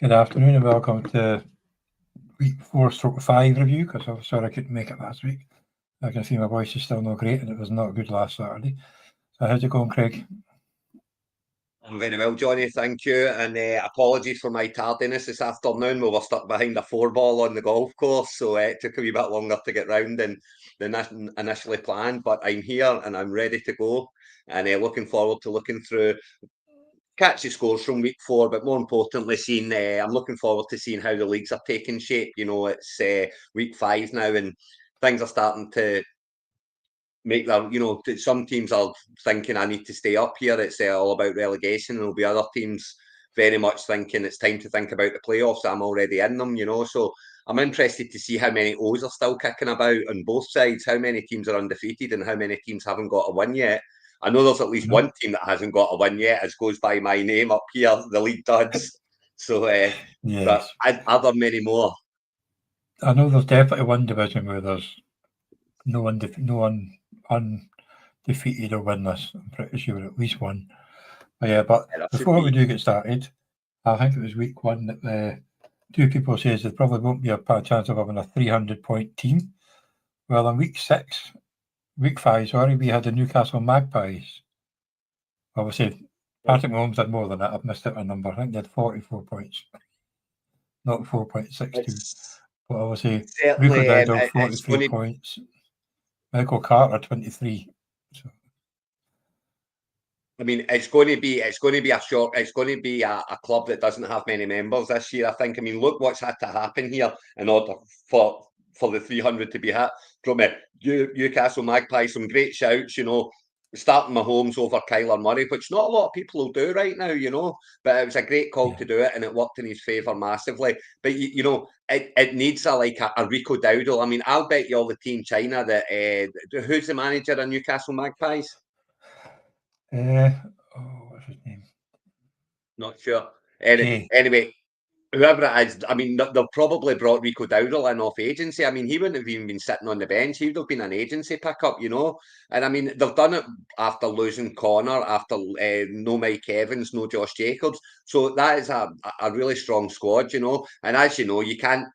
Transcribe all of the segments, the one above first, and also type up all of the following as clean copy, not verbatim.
Good afternoon and welcome to week 4/5 review, because I'm sorry I couldn't make it last week. I can see my voice is still not great and it was not good last Saturday. So how's it going, Craig? I'm very well, Johnny, thank you. And apologies for my tardiness this afternoon. We were stuck behind a 4-ball on the golf course, so it took a wee bit longer to get round than initially planned. But I'm here and I'm ready to go. And looking forward to looking through catchy scores from week 4, but more importantly, I'm looking forward to seeing how the leagues are taking shape. It's week 5 now, and things are starting to make their, some teams are thinking I need to stay up here. It's all about relegation, and there'll be other teams very much thinking it's time to think about the playoffs. I'm already in them, so I'm interested to see how many O's are still kicking about on both sides, how many teams are undefeated and how many teams haven't got a win yet. I know there's at least one team that hasn't got a win yet, as goes by my name up here, the League Duds. So, Yes. but are there many more? I know there's definitely one division where there's no one undefeated or winless. I'm pretty sure at least one. But before we do get started, I think it was week 1 that two people says there probably won't be a chance of having a 300-point team. Well, in week 5, we had the Newcastle Magpies. Obviously, Patrick Mahomes had more than that. I've missed out a number. I think they had 44 points, not 4.62. But obviously, Rico Dowdle, 43 points. Michael Carter, 23. So. I mean, it's going to be a club that doesn't have many members this year, I think. I mean, look what's had to happen here in order for the 300 to be hit. From Newcastle Magpies, some great shouts, starting Mahomes over Kyler Murray, which not a lot of people will do right now, but it was a great call to do it, and it worked in his favour massively. But, it needs a Rico Dowdle. I mean, I'll bet you all the Team China that, who's the manager of Newcastle Magpies? What's his name? Not sure. Anyway, whoever it is, I mean, they've probably brought Rico Dowdle in off agency. I mean, he wouldn't have even been sitting on the bench. He would have been an agency pickup, And I mean, they've done it after losing Connor, after no Mike Evans, no Josh Jacobs. So that is a really strong squad, And as you know, you can't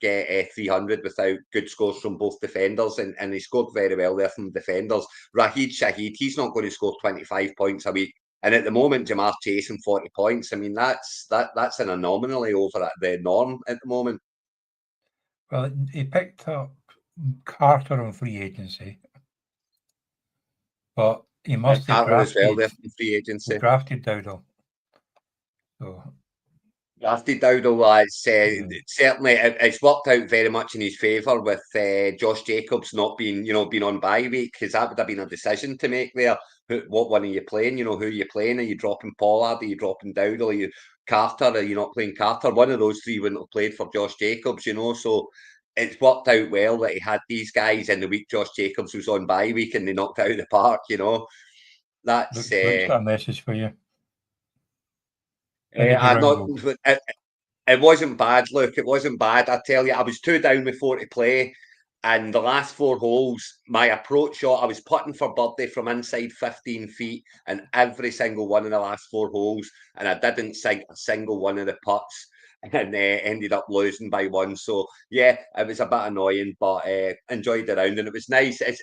get 300 without good scores from both defenders, and he scored very well there from defenders. Raheed Shaheed, he's not going to score 25 points a week. And at the moment, Jamar chasing 40 points. I mean, that's an anomaly over at the norm at the moment. Well, he picked up Carter on free agency, but he must have drafted as well there from free agency. Drafted Dowdle. So drafted Dowdle, certainly it's worked out very much in his favour with Josh Jacobs not being on bye week, because that would have been a decision to make there. What one are you playing? Who are you playing? Are you dropping Pollard? Are you dropping Dowdle? Are you Carter? Are you not playing Carter? One of those three wouldn't have played for Josh Jacobs, So it's worked out well that he had these guys in the week Josh Jacobs was on bye week and they knocked out of the park, That's Luke's got a message for you. It wasn't bad, Luke. It wasn't bad. I tell you, I was 2 down with 4 to play. And the last 4 holes, my approach shot, I was putting for birdie from inside 15 feet and every single one of the last 4 holes. And I didn't sink a single one of the putts and ended up losing by 1. So, yeah, it was a bit annoying, but enjoyed the round. And it was nice. It's,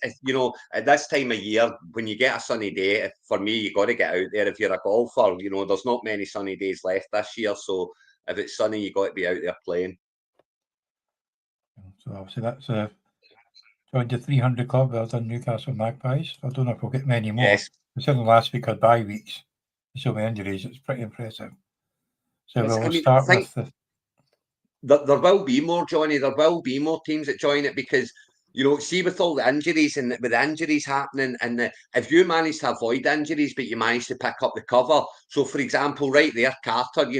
at this time of year, when you get a sunny day, for me, you got to get out there if you're a golfer. There's not many sunny days left this year. So, if it's sunny, you got to be out there playing. So obviously that's joined the 300 club. Well done, Newcastle Magpies. I don't know if we'll get many more. Yes. Considering last week had bye weeks, so many injuries, it's pretty impressive. So we'll start with there will be more, Johnny. There will be more teams that join it because, see with all the injuries and with the injuries happening, and if you manage to avoid injuries, but you manage to pick up the cover. So, for example, right there, Carter,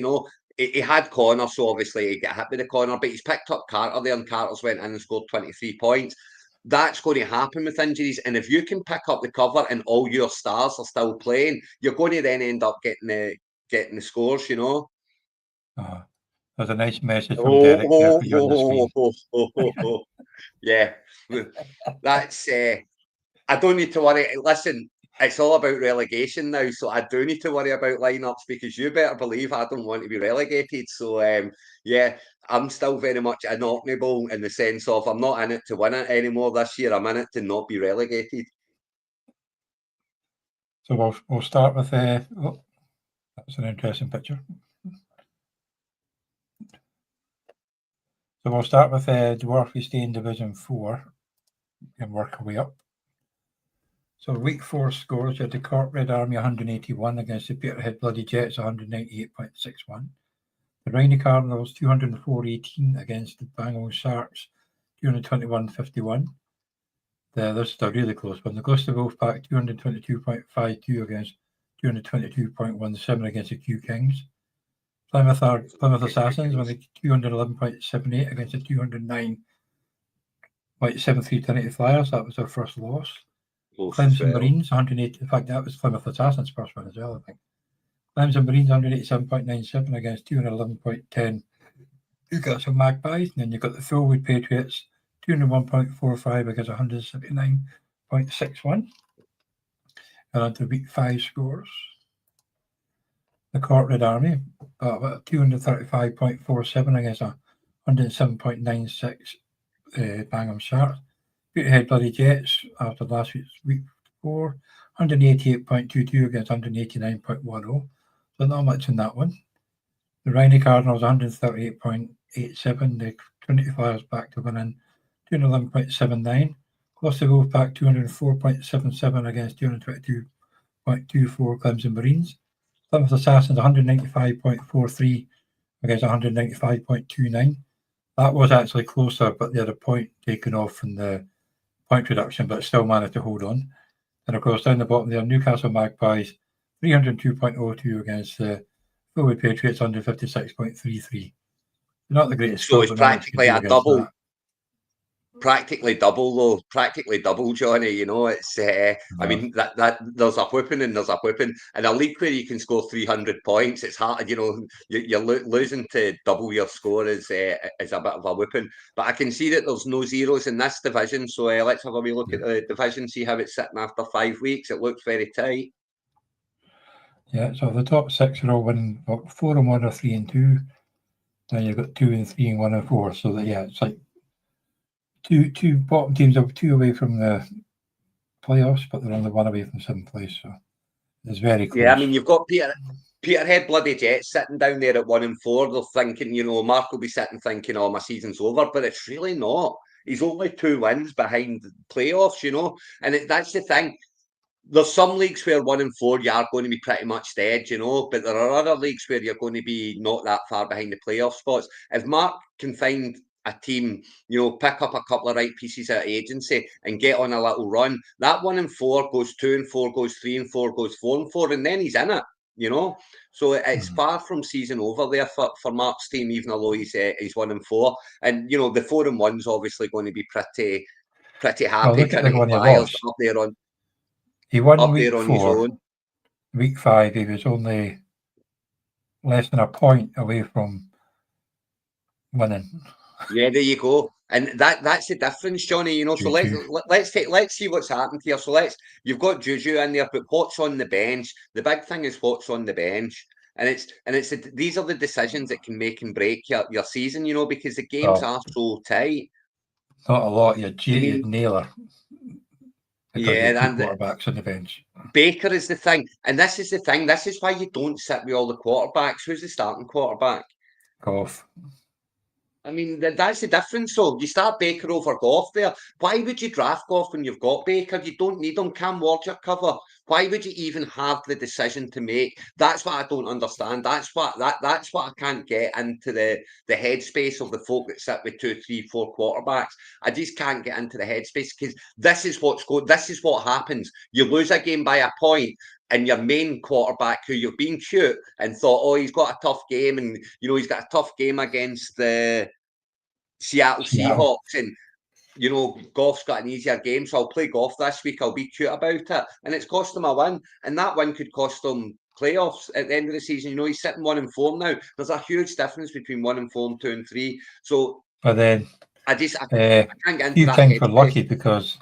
he had Connor, so obviously he got hit with the corner, but he's picked up Carter there, and Carter's went in and scored 23 points. That's going to happen with injuries, and if you can pick up the cover and all your stars are still playing, you're going to then end up getting the scores, There's a nice message from Derek there for you on the screen. Yeah, that's. I don't need to worry. Listen, it's all about relegation now, so I do need to worry about lineups because you better believe I don't want to be relegated. So yeah, I'm still very much inoperable in the sense of I'm not in it to win it anymore this year. I'm in it to not be relegated. So we'll start with oh, that's an interesting picture. So we'll start with Dwarf. We stay in Division 4 and work our way up. So week 4 scores, you had the Cork Red Army 181 against the Peterhead Bloody Jets 198.61. The Rainy Cardinals 204.18 against the Bangor Sharks 221.51. This is a really close one. The Gloucester Wolfpack 222.52 against 222.17 against the Kew Kings. Plymouth Assassins won the 211.78 against the 209.73 Trinity Flyers. That was their first loss. Clemson Marines 180. In fact, that was Plymouth Assassins' first one as well, I think. Clemson Marines 187.97 against 211.10 Newcastle Magpies. And then you've got the Thorwood Patriots 201.45 against 179.61. And on to week 5 scores. The Cork Red Army got 235.47 against 107.96 Bangor Sharks. Peterhead Bloody Jets after last week 4, 188.22 against 189.10. So not much in that one. The Rainy Cardinals 138.87. The Trinity Flyers back to winning 211.79. Gloucester Wolfpack 204.77 against 222.24 Clemson Marines. Plymouth Assassins 195.43 against 195.29. That was actually closer, but they had a point taken off from the point reduction, but still managed to hold on. And of course, down the bottom there, Newcastle Magpies 302.02 against the Thorwood Patriots 156.33. Not the greatest So score, it's but practically a double. that. Practically double, though. Practically double, Johnny. You know, it's. I mean, that there's a whipping and there's a whipping. In a league where you can score 300 points, it's hard. You know, you're losing to double your score is a bit of a whipping. But I can see that there's no zeros in this division. So let's have a wee look at the division, see how it's sitting after 5 weeks. It looks very tight. Yeah, so the top 6 are all winning 4-1 or 3-2. Then you've got 2-3 and 1 and 4. So that, yeah, it's like two bottom teams are 2 away from the playoffs, but they're only 1 away from 7th place. So it's very close. Yeah, I mean, you've got Peterhead Bloody Jets sitting down there at 1 and 4. They're thinking, you know, Mark will be sitting thinking, oh, my season's over, but it's really not. He's only 2 wins behind the playoffs, you know, and that's the thing. There's some leagues where 1 and 4 you are going to be pretty much dead, you know, but there are other leagues where you're going to be not that far behind the playoff spots. If Mark can find a team, you know, pick up a couple of right pieces out of agency and get on a little run, that 1 and 4 goes 2 and 4, goes 3 and 4, goes 4 and 4, and then he's in it, you know. So it's far from season over there for Mark's team, even although he's 1 and 4. And you know, the 4 and 1's obviously going to be pretty happy. Well, look at the one he Flyers lost. up there on. He won up week there on 4. His own. Week 5, he was only less than a point away from winning. Yeah, there you go, and that's the difference, Johnny. You know, so let's see what's happened here. So you've got Juju in there, but what's on the bench? The big thing is what's on the bench, and these are the decisions that can make and break your season. You know, because the games are so tight. Not a lot. You'd Naylor. Yeah, and quarterbacks on the bench. Baker is the thing, and this is the thing. This is why you don't sit with all the quarterbacks. Who's the starting quarterback? Goff. I mean, that's the difference. So you start Baker over Goff there. Why would you draft Goff when you've got Baker? You don't need him. Cam Ward your cover. Why would you even have the decision to make? That's what I don't understand. That's what I can't get into the headspace of the folk that sit with 2, 3, 4 quarterbacks. I just can't get into the headspace because this is what happens. You lose a game by a point, and your main quarterback, who you've been cute and thought, oh, he's got a tough game, and you know he's got a tough game against the Seattle Seahawks, and you know Goff's got an easier game, so I'll play Goff this week. I'll be cute about it, and it's cost him a win, and that win could cost him playoffs at the end of the season. You know he's sitting 1 and 4 now. There's a huge difference between 1 and 4 and 2 and 3. So, but then I can't get into that. Few Kings were lucky because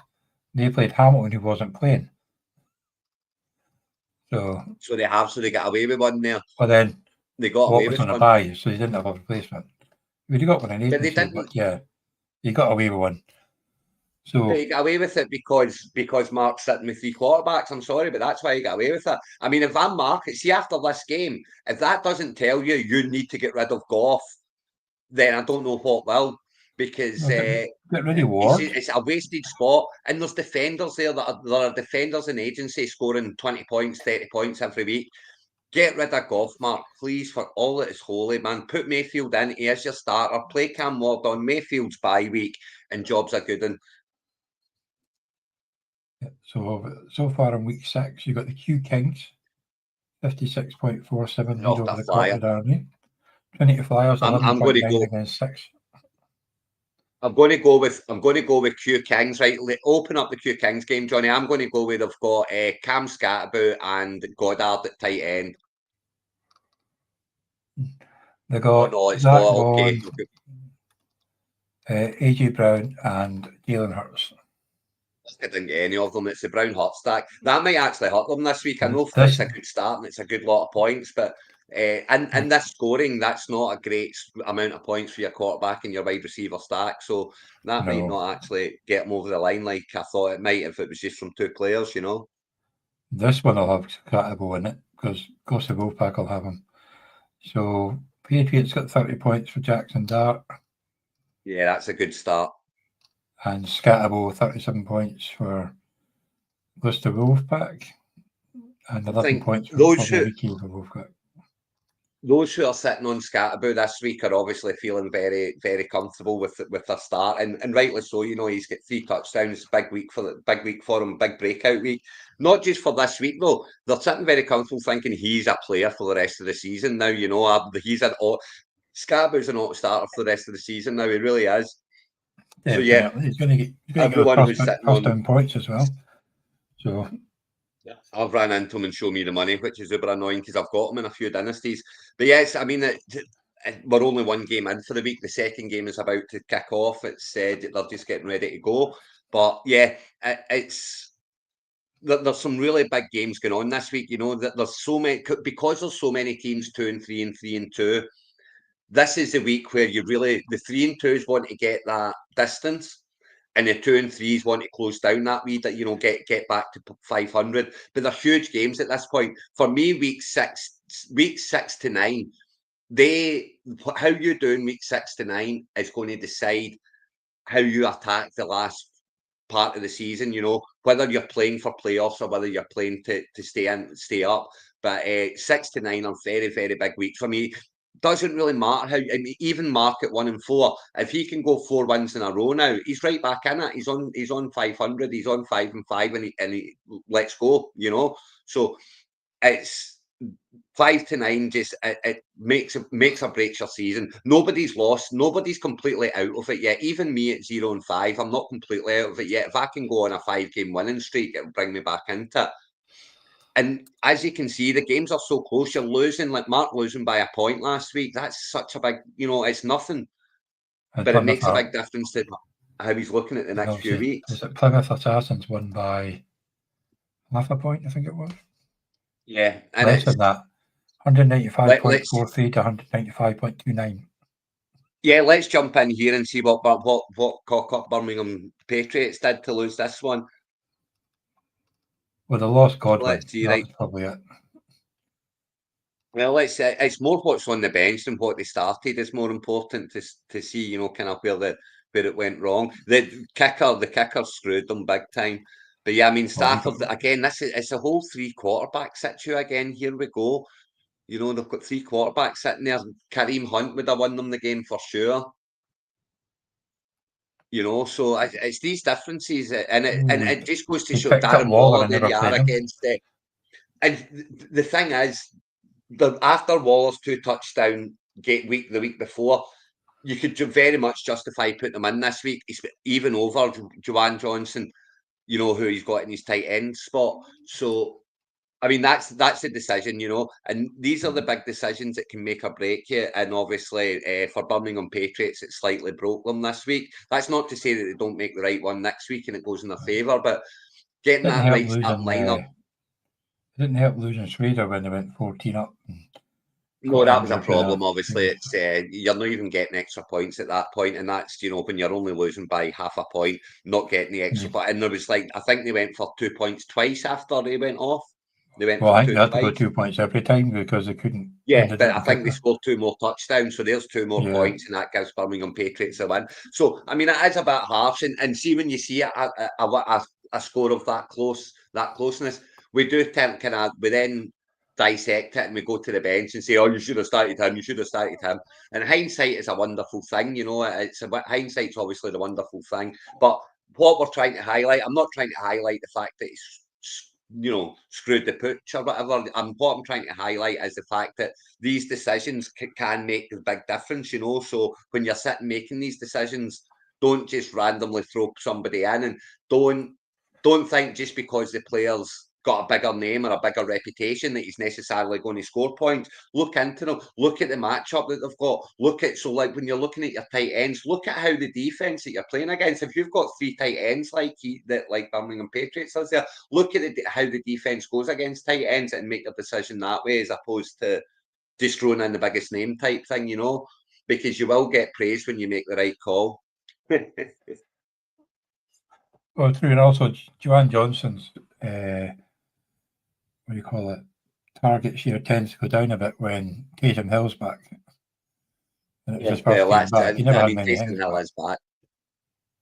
they played Hamilton, who wasn't playing. because they played Hamilton, who wasn't playing. But then Few Kings were lucky because they played Hamilton, who wasn't playing. But then Few Kings were lucky because they played Hamilton, who wasn't playing. So they have, so they got away with one there. But then they got what away was with on a one. buy, so you didn't have a replacement. You got one in But they agency, didn't. but yeah, you got away with one. So But he got away with it because Mark's sitting with 3 quarterbacks. I'm sorry, but that's why he got away with it. I mean, if I'm Mark, see after this game, if that doesn't tell you you need to get rid of Goff, then I don't know what will. Because get rid of Ward. it's a wasted spot, and there's defenders there that are defenders in agency scoring 20 points, 30 points every week. Get rid of Goff, Mark, please, for all that is holy, man. Put Mayfield in. He is your starter. Play Cam Ward on Mayfield's bye week, and jobs are good. So far in week 6, you got the Q Kings, 56.47 lead over the Cotton Army. 20 Flyers, 11.9 against 6. I'm going to go with Q Kings, right? Open up the Q Kings game, Johnny. I'm going to go with they've got Cam Scatterbout and Goddard at tight end. They got Zach Bond, AJ Brown, and Jalen Hurts. I didn't get any of them. It's the Brown Hurt stack. That might actually hurt them this week. I know it's a good start and it's a good lot of points, but and this scoring, that's not a great amount of points for your quarterback and your wide receiver stack. So that might not actually get them over the line like I thought it might if it was just from 2 players, you know. This one will have Scatterbo in it because Ghost of Wolfpack will have him. So Patriots got 30 points for Jackson Dart. Yeah, that's a good start. And Scatterbo 37 points for Ghost of Wolfpack. And 11 points for Wolfpack. Those who are sitting on Scatterbo this week are obviously feeling very, very comfortable with their start, and rightly so. You know, he's got 3 touchdowns, big week for him, big breakout week. Not just for this week though; they're sitting very comfortable, thinking he's a player for the rest of the season. Now, you know, Scatterbo's an auto starter for the rest of the season. Now, he really is. So yeah, he's going to get everyone who's sitting on points as well. So. Yeah, I've ran into him and show me the money, which is uber annoying because I've got him in a few dynasties. But yes, I mean, we're only 1 game in for the week. The second game is about to kick off. It's said they're just getting ready to go. But yeah, there's some really big games going on this week. You know that there's so many because there's so many teams 2 and 3 and 3 and 2. This is the week where you really the 3 and 2s want to get that distance. And the 2 and 3s want to close down that week that, you know, get back to 500. But they're huge games at this point. For me, week 6 to 9, how you're doing week 6 to 9 is going to decide how you attack the last part of the season. You know, whether you're playing for playoffs or whether you're playing to stay up. But 6 to 9 are very, very big weeks for me. Doesn't really matter how. I mean, even Mark at 1 and 4. If he can go 4 wins in a row now, he's right back in it. He's on 500. He's on 5 and 5, and he let's go. You know, so it's 5 to 9. Just it makes or breaks your season. Nobody's lost. Nobody's completely out of it yet. Even me at 0 and 5, I'm not completely out of it yet. If I can go on a 5-game winning streak, it'll bring me back into it. And as you can see, the games are so close. You're losing, like Mark losing by a point last week. That's such a big, you know, it's nothing. But it makes a big difference to how he's looking at the next few weeks. Was it Plymouth Assassins won by half a point, I think it was? Yeah. And less than that. 195.43 to 195.29. Yeah, let's jump in here and see what cock-up Birmingham Patriots did to lose this one. Well, they lost Godwin. Let's see, that's probably it. Well, it's more what's on the bench than what they started is more important to see, you know, kind of where it went wrong. The kicker screwed them big time. But yeah, I mean, Stafford again. It's a whole 3 quarterback situ again. Here we go. You know, they've got 3 quarterbacks sitting there. Kareem Hunt would have won them the game for sure. You know, so it's these differences, and it just goes to show Darren Waller there you are against it. And the thing is, after Waller's 2 touchdown the week before, you could very much justify putting him in this week, even over Juwan Johnson, you know, who he's got in his tight end spot. So, I mean, that's the decision, you know, and these are the big decisions that can make or break you. And obviously, for Birmingham Patriots, it slightly broke them this week. That's not to say that they don't make the right one next week and it goes in their favour, but getting that right starting lineup. didn't help losing Schrader when they went 14 up. No, that was a problem. Obviously, it's you're not even getting extra points at that point, and that's when you're only losing by half a point, not getting the extra point. And there was I think they went for 2 points twice after they went off. They went well, for I think two they had twice. to go 2 points every time because they couldn't. Yeah, but I think they scored 2 more touchdowns, so there's 2 more Yeah. points, and that gives Birmingham Patriots a win. So I mean, it is a bit harsh, and see when you see a score of that closeness, we do tend we then dissect it and we go to the bench and say, "Oh, you should have started him. You should have started him." And hindsight is a wonderful thing, hindsight's obviously the wonderful thing. But what we're trying to highlight, I'm not trying to highlight the fact that he's screwed the pooch or whatever. What I'm trying to highlight is the fact that these decisions can make a big difference. So when you're sitting making these decisions, don't just randomly throw somebody in, and don't think just because the player's got a bigger name or a bigger reputation that he's necessarily going to score points. Look into them. Look at the matchup that they've got. When you're looking at your tight ends, look at how the defense that you're playing against. If you've got 3 tight ends like Birmingham Patriots does there, look at how the defense goes against tight ends and make a decision that way, as opposed to just throwing in the biggest name type thing, because you will get praised when you make the right call. Well, true, and also Joanne Johnson's what do you call it? Target share tends to go down a bit when Taysom Hill's back. And it was his first game back. He never had many Taysom Hill is back.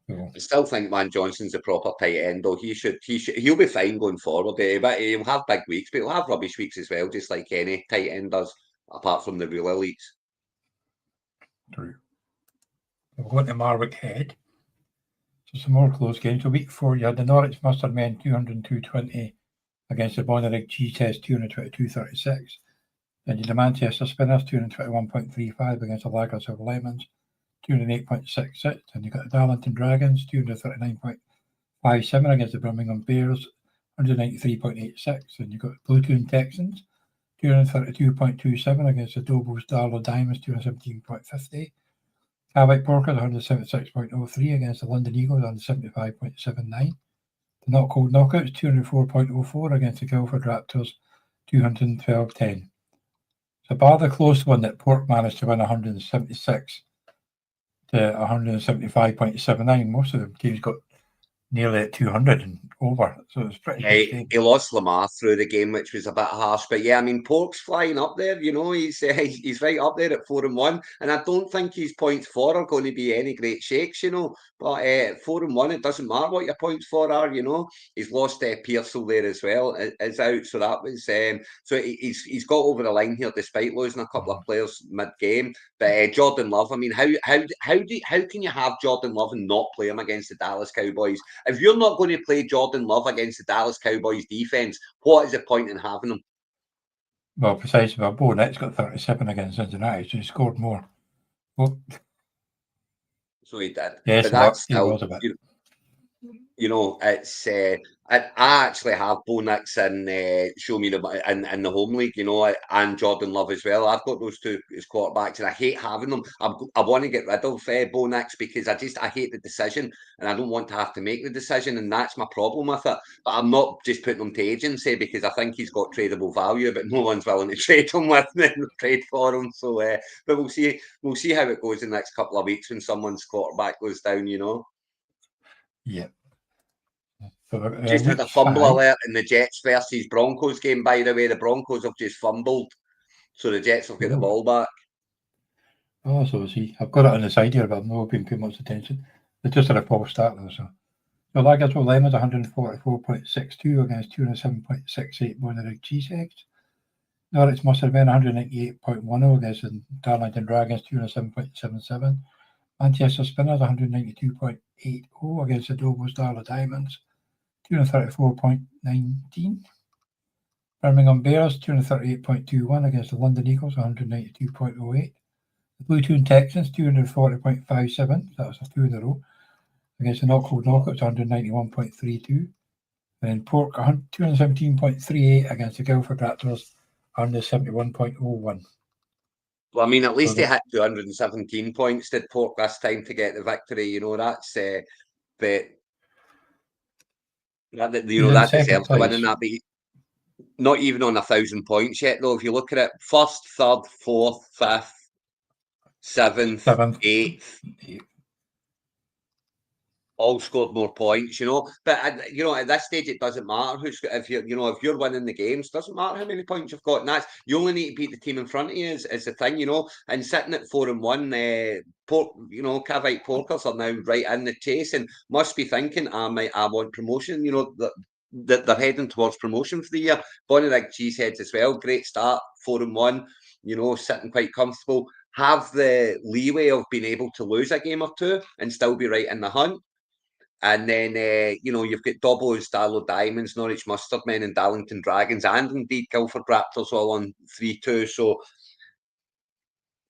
So. I still think Van Johnson's a proper tight end, though. He'll be fine going forward. But he'll have big weeks, but he'll have rubbish weeks as well, just like any tight end does, apart from the real elites. True. We'll go into Marwick Head. So some more close games. So week 4, you had the Norwich Mustard Men 202-20 against the Bonnyrigg G-Test 222-36. Then you had the Manchester Spinners 221.35 against the Lagers of Lemons 208.66. And you got the Darlington Dragons 239.57 against the Birmingham Bears 193.86. And you got Bluetoon Texans 232.27 against the Dobos Darlow Diamonds 217.50. Carwick Porkers 176.03 against the London Eagles 175.79. The Not Cold Knockouts 204.04 against the Guildford Raptors 212.10. So bar the close one that Port managed to win 176 to 175.79, most of the teams got nearly at 200 and over, so it was pretty close game. He lost Lamar through the game, which was a bit harsh. But yeah, I mean, Pork's flying up there. He's right up there at 4-1, and I don't think his points for are going to be any great shakes. But 4-1, it doesn't matter what your points for are. He's lost Pearsall there as well. Is out, so that was so he's got over the line here despite losing a couple of players mid-game. But Jordan Love, I mean, how can you have Jordan Love and not play him against the Dallas Cowboys? If you're not going to play Jordan Love against the Dallas Cowboys defense, what is the point in having him? Well, precisely. Well, Bo Nick's got 37 against Cincinnati, so he scored more. Well, so he did. Yes, but that's still, was a bit. It's I actually have Bo Nix and Show Me in the home league, and Jordan Love as well. I've got those two as quarterbacks, and I hate having them. I want to get rid of Bo Nix because I hate the decision, and I don't want to have to make the decision, and that's my problem with it. But I'm not just putting him to agency because I think he's got tradable value, but no one's willing to trade him with me and trade for him. So, but we'll see how it goes in the next couple of weeks when someone's quarterback goes down. Yeah. Just had a fumble alert in the Jets versus Broncos game, by the way. The Broncos have just fumbled, so the Jets have got the ball back. Oh, so is he. I've got it on the side here, but I've not been paying much attention. It's just a false start, though. So Lagers with Lemons 144.62 against 207.68 Bonnyrigg Cheeseheads. Norwich Mustard Men 198.10 against the Darlington Dragons 207.77. Manchester Spinners 192.80 against the Dobos Darlow Diamonds 234.19. Birmingham Bears 238.21 against the London Eagles 192.08. The Bluetoon Texans 240.57. That was a 2 in a row against the Not Cold Knockouts 191.32. And then Pork 217.38 against the Guildford Raptors 171.01. Well, I mean, at least he hit 217 points, did Pork, this time to get the victory. That's but that deserves to win in that beat. Not even on 1,000 points yet, though. If you look at it, first, third, fourth, fifth, seventh, eighth, all scored more points, But at this stage, it doesn't matter if you're winning the games, doesn't matter how many points you've got. And that's you only need to beat the team in front of you is the thing, And sitting at 4-1, Cavite Porkers are now right in the chase and must be thinking, I want promotion. That they're heading towards promotion for the year. Bonnyrigg Cheeseheads as well. Great start, 4-1. Sitting quite comfortable. Have the leeway of being able to lose a game or two and still be right in the hunt. And then, you've got Dobbo's, Darlow Diamonds, Norwich Mustard Men, and Darlington Dragons, and indeed Guildford Raptors all on 3-2. So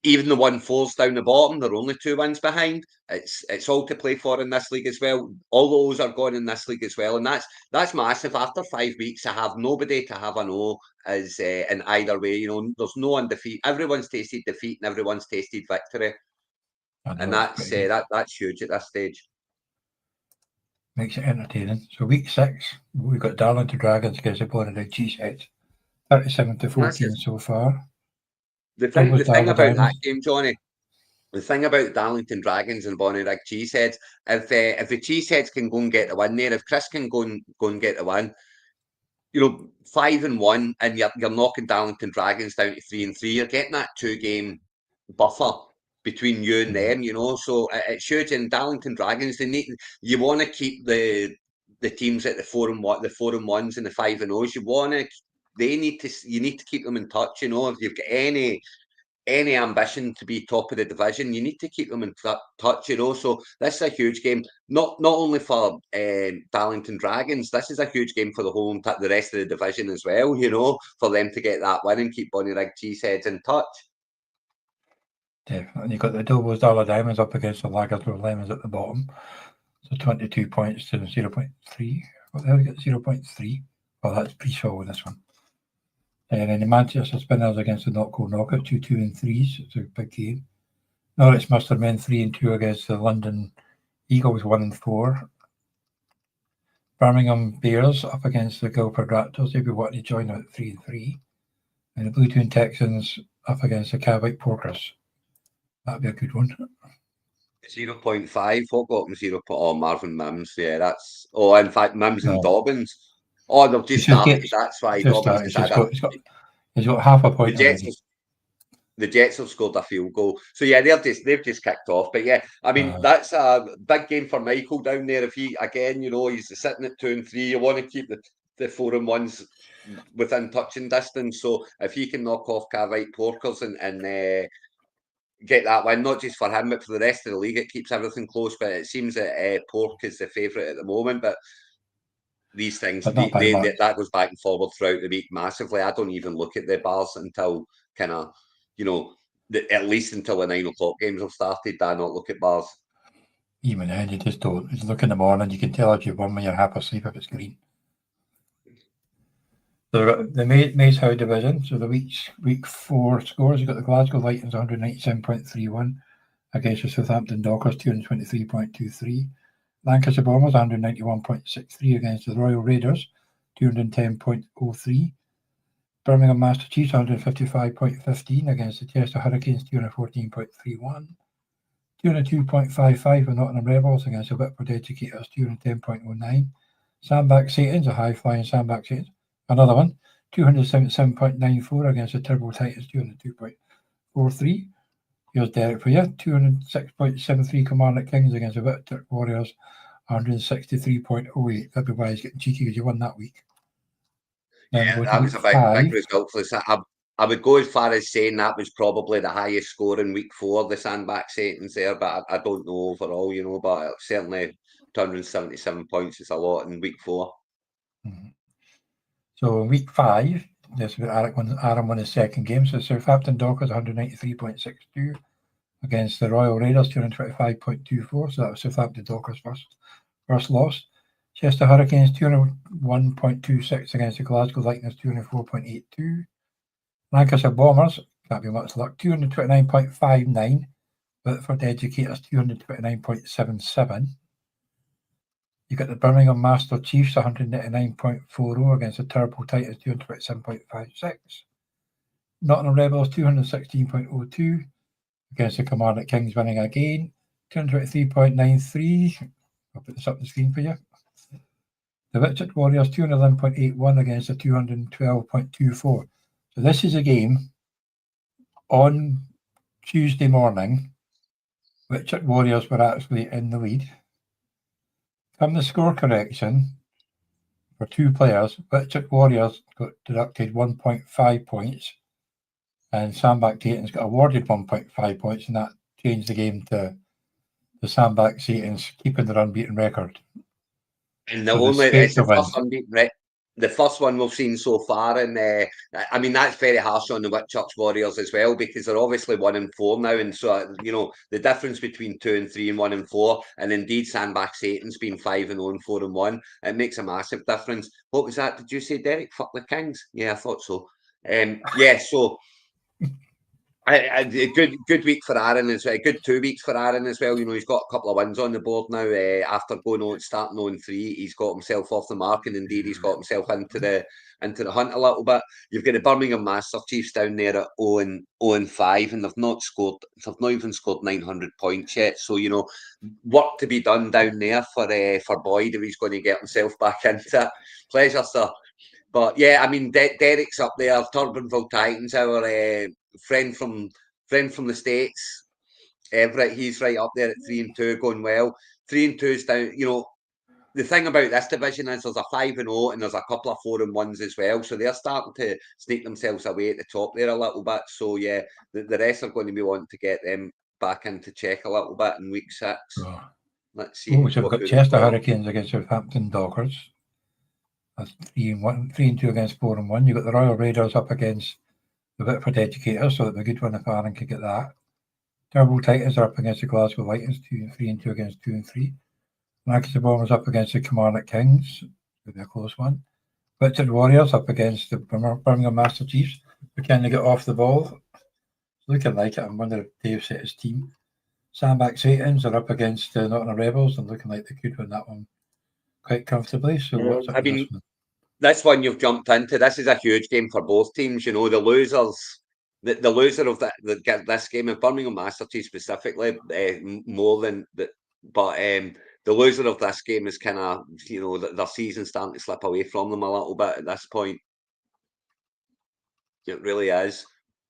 even the 1-4s down the bottom, they're only 2 wins behind. It's all to play for in this league as well. All those are going in this league as well, and that's massive. After 5 weeks, to have nobody to have an O is in either way. There's no undefeated. Everyone's tasted defeat and everyone's tasted victory, and that's huge at this stage. Makes it entertaining. So week 6, we've got Darlington Dragons against the Bonnyrigg Cheeseheads, 37-14 so far. The thing about that game, Johnny, the thing about Darlington Dragons and Bonnyrigg Cheeseheads, if the Cheeseheads can go and get the win there, if Chris can go and get the win, 5-1, and you're knocking Darlington Dragons down to 3-3, you're getting that 2-game buffer between you and them, So it's huge. And Darlington Dragons, you want to keep the teams at the 4-1, the 4-1s and the 5-0s. You need to keep them in touch. If you've got any ambition to be top of the division, you need to keep them in touch. So this is a huge game, not only for Darlington Dragons. This is a huge game for the rest of the division as well. For them to get that win and keep Bonnyrigg Cheeseheads in touch. Definitely. You've got the Dobbo's Darlow Diamonds up against the Lagardale Lemons at the bottom. So 22 points to 0.3. What the hell, we got 0.3? Well, that's pre-show with this one. And then the Manchester Spinners against the Knockco Knockout, 2-2 and 3s. It's a big game. Norwich Mustard Men 3-2 against the London Eagles 1-4. Birmingham Bears up against the Guildford Raptors. They'll be wanting to join out 3-3. And the Blue Toon Texans up against the Cavite Porkers. That'd be a good one. 0.5. What got him 0? Oh, Marvin Mims. Yeah, that's. Oh, in fact, Mims and Dobbins. Oh, they've just started. That's why Dobbins he's got half a point already. The Jets have scored a field goal. So yeah, they've just kicked off. But yeah, I mean that's a big game for Michael down there. If he again, he's sitting at 2 and 3. You want to keep the 4-1s within touching distance. So if he can knock off Cavite Porkers and get that win, not just for him, but for the rest of the league, it keeps everything close. But it seems that Pork is the favourite at the moment. But these things, that goes back and forward throughout the week massively. I don't even look at the bars until kind of, at least until the 9 o'clock games have started. I not look at bars. Even then, you just don't. You look in the morning, you can tell if you've won when you're half asleep if it's green. So we've got the Maze Howe division. So the week 4 scores, you've got the Glasgow Lightnings 197.31 against the Southampton Dockers 223.23. Lancashire Bombers 191.63 against the Royal Raiders 210.03. Birmingham Master Chiefs 155.15 against the Chester Hurricanes 214.31. 202.55 for Nottingham Rebels against the Whitford Educators 210.09. Sandbach Satans, a high-flying Sandbach Satans, another one, 277.94 against the Turbo Titans 202.43. Here's Derek for you, 206.73 Kilmarnock Kings against the Whitturk Warriors 163.08. That'd be why he's getting cheeky because you won that week. Yeah, that was a big result for us. I would go as far as saying that was probably the highest score in week 4, the Sandbach Satans there, but I don't know overall, but certainly 277 points is a lot in week 4. Mm-hmm. So in week 5, this Aaron won his second game. So Southampton Dockers 193.62 against the Royal Raiders 225.24. So that was Southampton Dockers first loss. Chester Hurricanes 201.26 against the Glasgow Lightnings 204.82. Lancashire Bombers, can't be much luck, 229.59. Whitford Educators 229.77. You got the Birmingham Master Chiefs 189.40 against the Turbo Titans 227.56. Nottingham Rebels 216.02 against the Kilmarnock Kings, winning again 223.93. I'll put this up on the screen for you. The Richard Warriors 211.81 against the 212.24. So this is a game on Tuesday morning. Richard Warriors were actually in the lead. From the score correction for two players, Richard Warriors got deducted 1.5 points and Sandbach Titans got awarded 1.5 points, and that changed the game to the Sandbach Titans keeping their unbeaten record. And it's the first unbeaten the first one we've seen so far, and I mean that's very harsh on the Whitchurch Warriors as well, because they're obviously 1-4 now, and so the difference between 2 and 3 and 1 and 4, and indeed Sandbach Satan's been 5-0 and 4 and 1, it makes a massive difference. What was that? Did you say, Derek? Fuck the Kings? Yeah, I thought so. Yeah, so. A good week for Aaron as well. A good 2 weeks for Aaron as well. He's got a couple of wins on the board now. After starting on 3, he's got himself off the mark, and indeed he's got himself into the hunt a little bit. You've got the Birmingham Master Chiefs down there at 0-5, and they've not even scored 900 points yet. So work to be done down there for Boyd if he's going to get himself back into it. Pleasure, sir. But yeah, I mean, Derek's up there. Turbanville Titans, our friend from the States, Everett, he's right up there at 3-2, going well. 3-2's down. The thing about this division is there's a 5-0 and there's a couple of 4-1s as well. So they're starting to sneak themselves away at the top there a little bit. So yeah, the rest are going to be wanting to get them back into check a little bit in week 6. Oh. Let's see. So we've got Chester Hurricanes against Southampton Dockers. That's 3-2 against 4-1. You've got the Royal Raiders up against the Whitford Educators, so it'd be a good one if Aaron could get that. Turbo Titans are up against the Glasgow Lightnings, 3-2 against 2-3. Lancaster Bombers up against the Kilmarnock Kings, it'll be a close one. Richard Warriors up against the Birmingham Master Chiefs. We kind of get off the ball. Looking like it. I wonder if Dave set his team. Sandbach Satans are up against the Nottingham Rebels and looking like they could win that one quite comfortably. So what's up with this one? This one you've jumped into. This is a huge game for both teams. The losers, the loser of this game, of Birmingham Master Chiefs specifically, more than the, but the loser of this game is kind of their season starting to slip away from them a little bit at this point. It really is.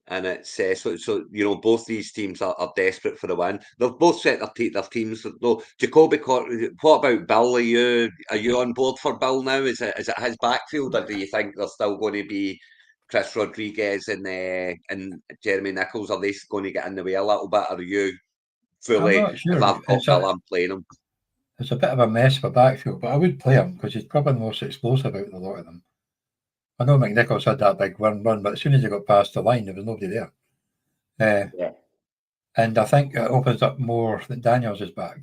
And it's so both these teams are desperate for the win. They've both set their teams. Though Jacoby, what about Bill? Are you on board for Bill now? Is it his backfield, or do you think there's still going to be Chris Rodriguez and Jeremy Nichols? Are they going to get in the way a little bit? Or are you fully? I'm not sure. If I've got Bill, I'm playing him. It's a bit of a mess of a backfield, but I would play him because he's probably the most explosive out of a lot of them. I know McNichols had that big run, but as soon as he got past the line, there was nobody there. Yeah. And I think it opens up more that Daniels is back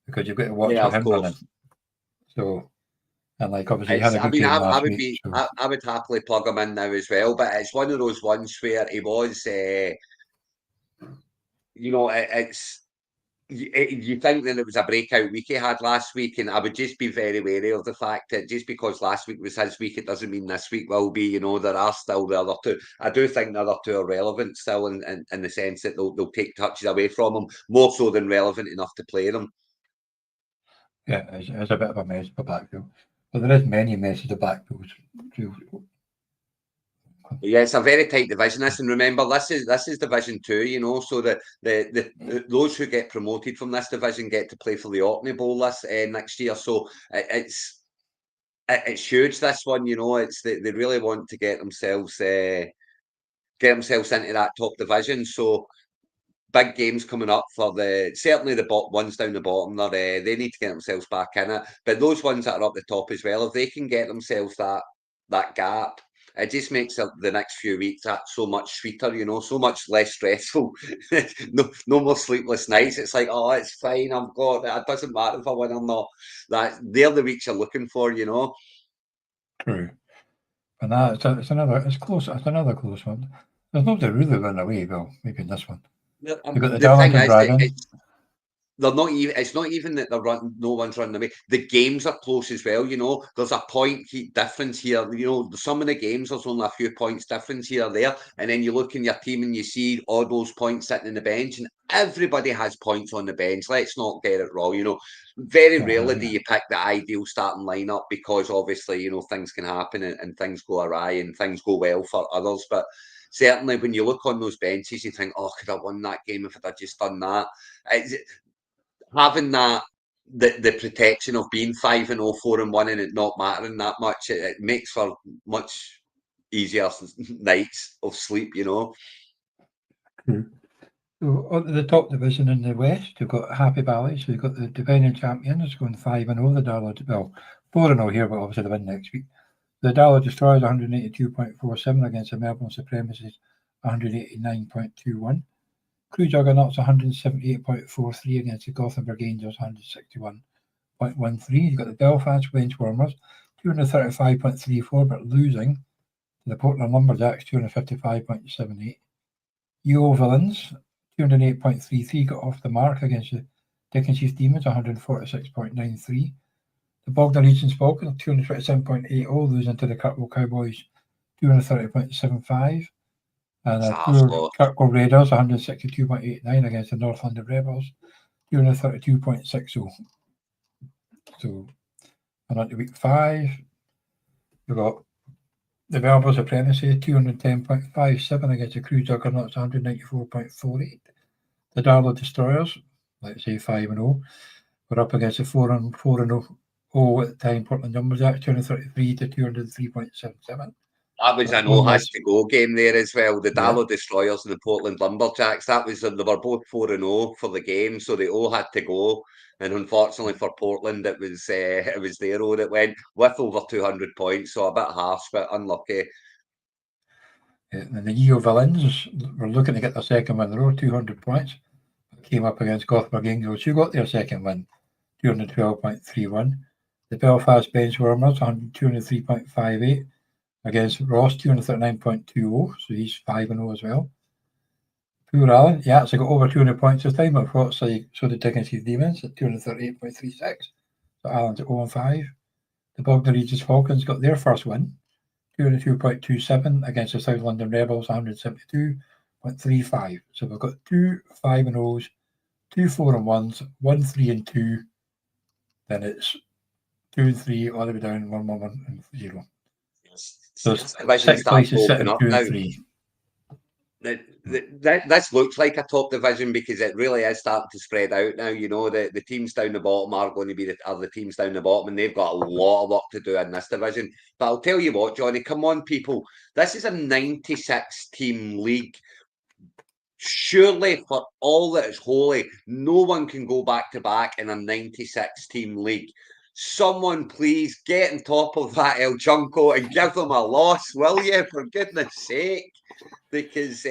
because you've got to watch him running. So, and obviously he had a good game last week. I would happily plug him in now as well, but it's one of those ones where he was, it's. You think that it was a breakout week he had last week, and I would just be very wary of the fact that just because last week was his week, it doesn't mean this week will be. There are still the other two. I do think the other two are relevant still in the sense that they'll take touches away from him, more so than relevant enough to play them. Yeah, it's a bit of a mess for backfield, but there is many messes of backfields. Yeah, it's a very tight division. And remember, this is Division 2. So those who get promoted from this division get to play for the Orkney Bowl next year. So it's huge. This one, it's they really want to get themselves into that top division. So big games coming up for certainly the ones down the bottom. They need to get themselves back in it. But those ones that are up the top as well, if they can get themselves that gap. It just makes the next few weeks that so much sweeter, so much less stressful. no more sleepless nights. It's like, oh, it's fine. I've got it. It doesn't matter if I win or not. They're the weeks you're looking for, True. And it's another close one. There's nobody really running away. Well, maybe in this one. You've got the Darlington Dragons. they're not even. It's not even that they're running. No one's running away. The games are close as well. You know, there's a point difference here. You know, some of the games there's only a few points difference here or there, and then you look in your team and you see all those points sitting in the bench, and everybody has points on the bench. Let's not get it wrong. You know, very rarely do you pick the ideal starting lineup because obviously you know things can happen and things go awry and things go well for others, but. Certainly, when you look on those benches, you think, "Oh, could I won that game if I'd just done that?" Having that the protection of being 5-0, 4-1, and it not mattering that much, it makes for much easier nights of sleep, you know. So on the top division in the West, we've got Happy Valleys. We've got the defending champions going 5-0. The Darlow, well, 4-0 here, but obviously they win next week. The Darlow Destroyers 182.47 against the Melbourne Supremacists 189.21. Crew Juggernauts 178.43 against the Gothenburg Angels 161.13. You've got the Belfast Benchwarmers 235.34, but losing to the Portland Lumberjacks 255.78. UO Villains 208.33 got off the mark against the Dickensies Demons 146.93. The Bognor Regions Falcons 227.80 losing to the Kirkwall Cowboys 230.75. And the Kirkwall Raiders 162.89 against the North London Rebels 232.60. So, and on to week 5, we've got the Melbourne Supremacy 210.57 against the Crew Juggernauts 194.48. The Darlow Destroyers, let's say 5-0, were up against the 4-0 at the time Portland Lumberjacks 233 to 203.77. That was an all has to go game there as well. The Darlow Destroyers and the Portland Lumberjacks. They were both 4-0 for the game, so they all had to go. And unfortunately for Portland, it was their road that went with over 200 points, so a bit harsh, but unlucky. And the UO Villains were looking to get their second win in a row, 200 points. Came up against Gothenburg Angels, who got their second win, 212.31. The Belfast Benchwarmers, 203.58 against Ross, 239.20. So he's 5-0 as well. Poor Alan, he actually got over 200 points this time, but so did Dickensies Demons at 238.36. So Alan's at 0-5. The Bognor Regis Falcons got their first win, 202.27 against the South London Rebels, 172.35. So we've got 2 5-0s, 2 4-1s, 1 3-2. Then it's 2-3 all the way down, 1-1 and 0. So six places sitting 2-3. This looks like a top division because it really is starting to spread out now. You know, the teams down the bottom are going to be the teams down the bottom, and they've got a lot of work to do in this division. But I'll tell you what, Johnny, come on, people. This is a 96-team league. Surely, for all that is holy, no one can go back to back in a 96-team league. Someone please get on top of that El Junco and give them a loss, will you? For goodness sake. Because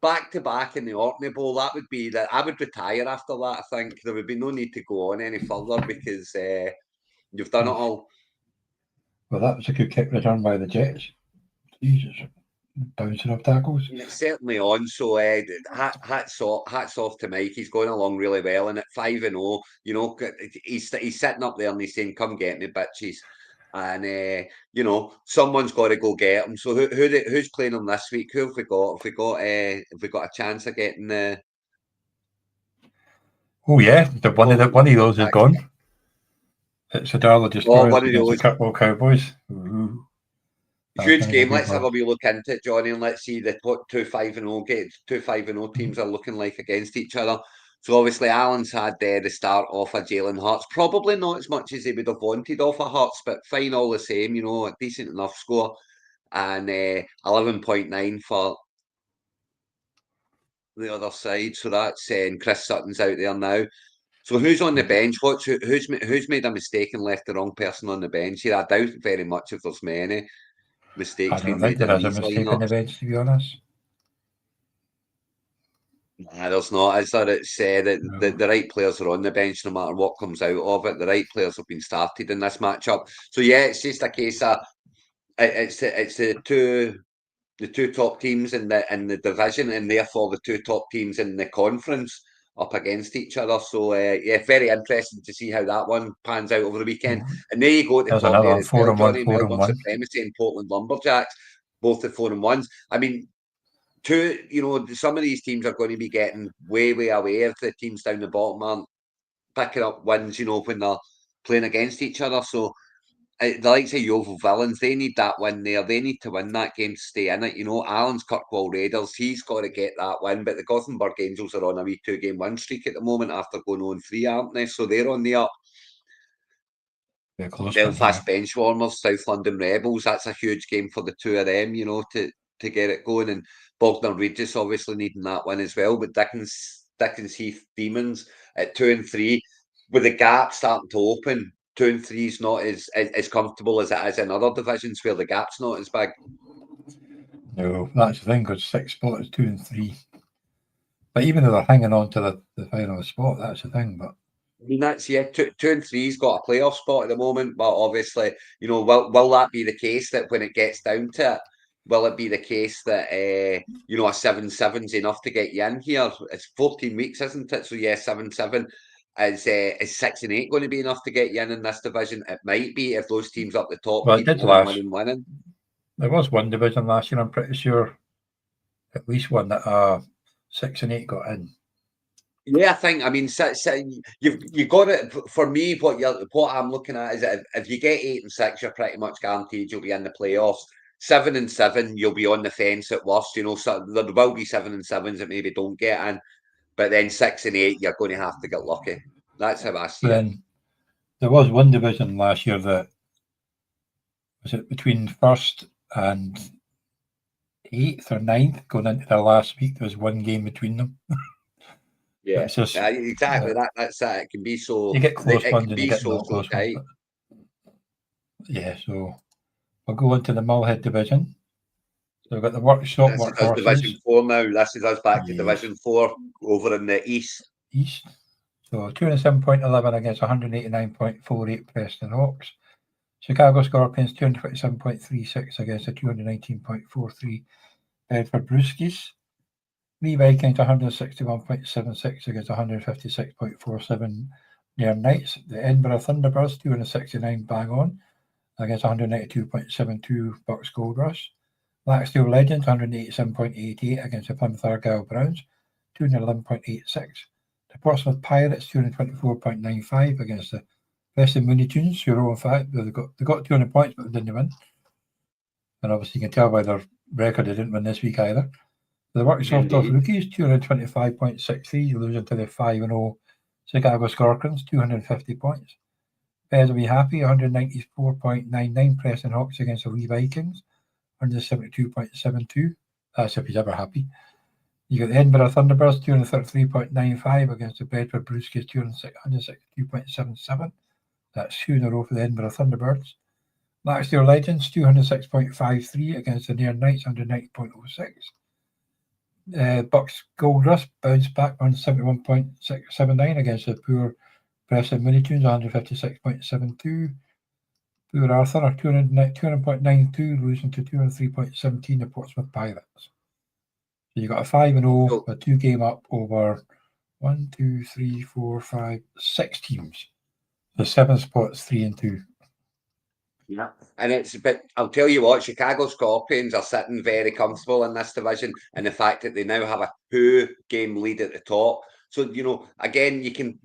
back to back in the Orkney Bowl, that would be that I would retire after that. I think there would be no need to go on any further because you've done it all. Well, that was a good kick return by the Jets. Jesus, bouncing off tackles. It's certainly on. So hats off to Mike. He's going along really well, and at 5-0, you know, he's sitting up there and he's saying, "Come get me, bitches." And you know, someone's got to go get him. So who's playing him this week? Who have we got? Have we got a chance of getting the? Oh yeah, one of those is gone. It's the Darlow Destroyers against the Kirkwall Cowboys. Ooh. Huge game. Let's have a wee look into it, Johnny, and let's see what 2 5-0 teams are looking like against each other. So obviously, Alan's had the start off of Jalen Hurts. Probably not as much as he would have wanted off of Hurts, but fine all the same. You know, a decent enough score, and 11.9 for the other side. So that's and Chris Sutton's out there now. So who's on the bench? Who's made a mistake and left the wrong person on the bench here? I doubt very much if there's many mistakes being made. There is a mistake on the bench, to be honest. Nah, there's not. Is there? It's the right players are on the bench no matter what comes out of it. The right players have been started in this matchup. So yeah, it's just a case of it's the two top teams in the division, and therefore the two top teams in the conference up against each other. So yeah, very interesting to see how that one pans out over the weekend. Mm. And there you go at the There's top another there one, as well, 4-1, Johnny. 4-1. Melbourne Supremacy and Portland Lumberjacks, both the 4-1s. I mean, some of these teams are going to be getting way, way away if the teams down the bottom aren't picking up wins, when they're playing against each other. So the likes of Yeovil Villains, they need that win there. They need to win that game to stay in it. Alan's Kirkwall Raiders, he's got to get that win. But the Gothenburg Angels are on a wee 2-game win streak at the moment after going on 3, aren't they? So they're on the up. Yeah, close Belfast Benchwarmers, South London Rebels, that's a huge game for the two of them, to get it going. And Bognor Regis obviously needing that win as well. But Dickens Heath Demons at 2 and 3, with the gap starting to open. 2 and 3 is not as comfortable as it is in other divisions where the gap's not as big. No, that's the thing, because 6 spots, 2 and 3. But even though they're hanging on to the final spot, that's the thing. But I mean, that's 2 and 3's got a playoff spot at the moment, but obviously, will that be the case that when it gets down to it, will it be the case that a 7-7's enough to get you in here? It's 14 weeks, isn't it? So yeah, 7-7 is 6 and 8 going to be enough to get you in this division? It might be if those teams up the top well, it keep did on last. winning. There was one division last year, I'm pretty sure, at least one that 6 and 8 got in. Yeah, I mean, you've got it. For me, what I'm looking at is that if you get 8 and 6, you're pretty much guaranteed you'll be in the playoffs. 7 and 7, you'll be on the fence at worst. So there will be 7 and 7s that maybe don't get in, but then 6 and 8, you're going to have to get lucky. That's how I see it. Then there was one division last year that was it between first and 8th or 9th going into the last week. There was one game between them. Yeah, It's just exactly. That's it. It can be so. you get close It ones can and you be get so not close ones. tight. Yeah, so I'll go into the Mullhead division. So we've got the Workshop This is us Division Workhorses 4 now. This is us back to Yes. Division 4 over in the east. East. So 207.11 against 189.48 Preston Hawks. Chicago Scorpions 227.36 against the 219.43 Bedford Brewskis. Lee Vikings 161.76 against 156.47 Nairn Knights. The Edinburgh Thunderbirds 269 bang on against 192.72 Bucks Gold Rush. Laxdale Legends 187.88 against the Plymouth Argyle Browns 211.86. The Portsmouth Pirates 224.95 against the Preston Mooney Tunes, who are 0-5. They got 200 points, but they didn't win. And obviously, you can tell by their record they didn't win this week either. The Workshop Rookies 225.63, losing to the 5-0 Chicago Scorpions, 250 points. Better Be Happy 194.99 Preston Hawks against the Lee Vikings, 172.72. That's if he's ever happy. You got the Edinburgh Thunderbirds 233.95 against the Bedford Brewskis 262.77. That's 2 in a row for the Edinburgh Thunderbirds. Laxdale Legends 206.53 against the Nairn Knights 190.06. Bucks Gold Rush bounced back 171.79 against the poor Preston Mooney Tunes 156.72. Poor Arthur 200.92 losing to 203.17 the Portsmouth Pirates. So you got a 5-0, a 2-game up over 1, 2, 3, 4, 5, 6 teams. The 7 spots, 3 and 2. Yeah, and but I'll tell you what, Chicago Scorpions are sitting very comfortable in this division, and the fact that they now have a 2-game lead at the top. So again, you can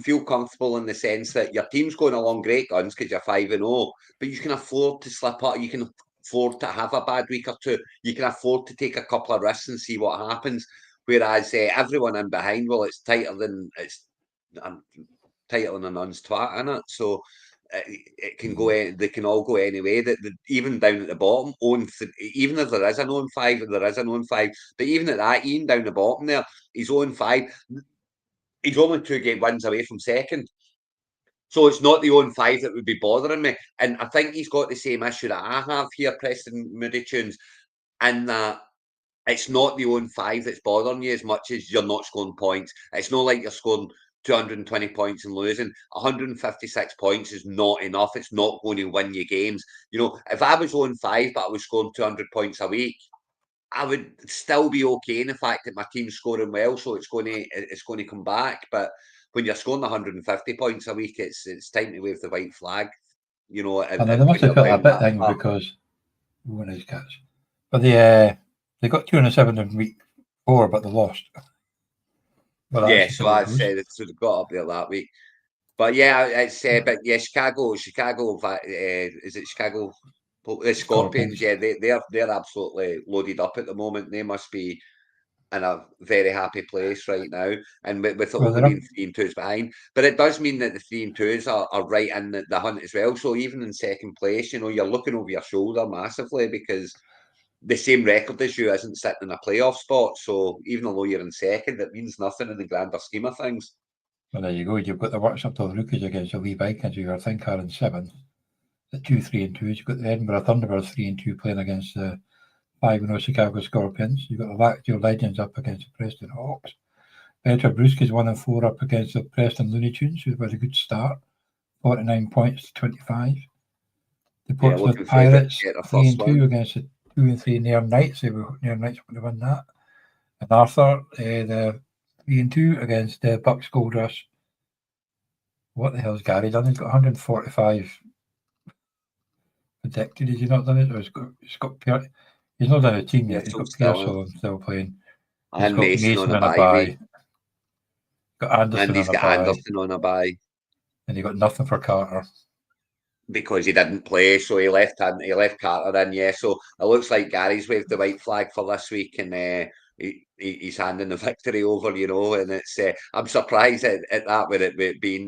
feel comfortable in the sense that your team's going along great guns because you're 5-0, but you can afford to slip up. You can afford to have a bad week or two. You can afford to take a couple of risks and see what happens. Whereas everyone in behind, well, it's tighter than a nun's twat, isn't it? So it can go. They can all go anyway. That even down at the bottom, even if there is an 0-5, there is an 0-5. But even at that, Ian down the bottom there, he's 0-5. He's only 2-game wins away from second. So it's not the 0-5 that would be bothering me. And I think he's got the same issue that I have here, Preston Moody Tunes, in that it's not the 0-5 that's bothering you as much as you're not scoring points. It's not like you're scoring 220 points and losing. 156 points is not enough. It's not going to win you games. If I was 0-5 but I was scoring 200 points a week, I would still be okay in the fact that my team's scoring well, so it's going to come back. But when you're scoring 150 points a week, it's time to wave the white flag. You know, and they must have felt a bit thing because one of his cats. But they got 207 in week 4, but they lost. Well, yeah, so I said so they got up there that week. But yeah, it's but yeah, Chicago. Is it Chicago? The Scorpions. Yeah, they're absolutely loaded up at the moment. They must be in a very happy place right now, and with it only being 3-2 behind. But it does mean that the 3-2s are right in the hunt as well. So even in second place, you know, you're looking over your shoulder massively because the same record as you isn't sitting in a playoff spot. So even though you're in second, it means nothing in the grander scheme of things. Well, there you go. You've got the Workshop of the Rookies against the Wee Vikings, who I think are in 7th. The 2-3-2. You've got the Edinburgh Thunderbirds 3-2 playing against the 5-0 Chicago Scorpions. You've got the Lactio Legends up against the Preston Hawks. Better Brewskis 1-4 up against the Preston Looney Tunes, who've had a good start. 49 points to 25. The Portsmouth Pirates 3-2 against the 2-3 Nairn Knights. Nairn Knights would have won that. And Arthur, the 3-2 against the Bucks Gold Rush. What the hell's Gary done? He's got 145 predicted. Has he not done it? Or he's not done a team yet. He's got Pearsall still playing. He's got Mason on a bye. Got Anderson on a bye. And he got nothing for Carter. Because he didn't play, so he left Carter in, yeah. So it looks like Gary's waved the white flag for this week, and he's handing the victory over, you know. And it's I'm surprised at that with it being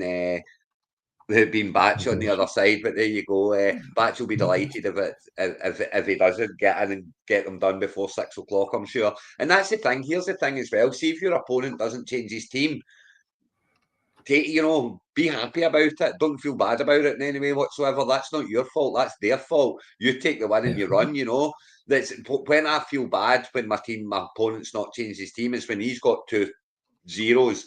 Batch on the other side, but there you go. Batch will be delighted if he doesn't get in and get them done before 6 o'clock, I'm sure. And that's the thing. Here's the thing as well. See if your opponent doesn't change his team. Be happy about it. Don't feel bad about it in any way whatsoever. That's not your fault. That's their fault. You take the win and you run, you know. That's when I feel bad when my opponent's not changed his team. It's when he's got 2 zeros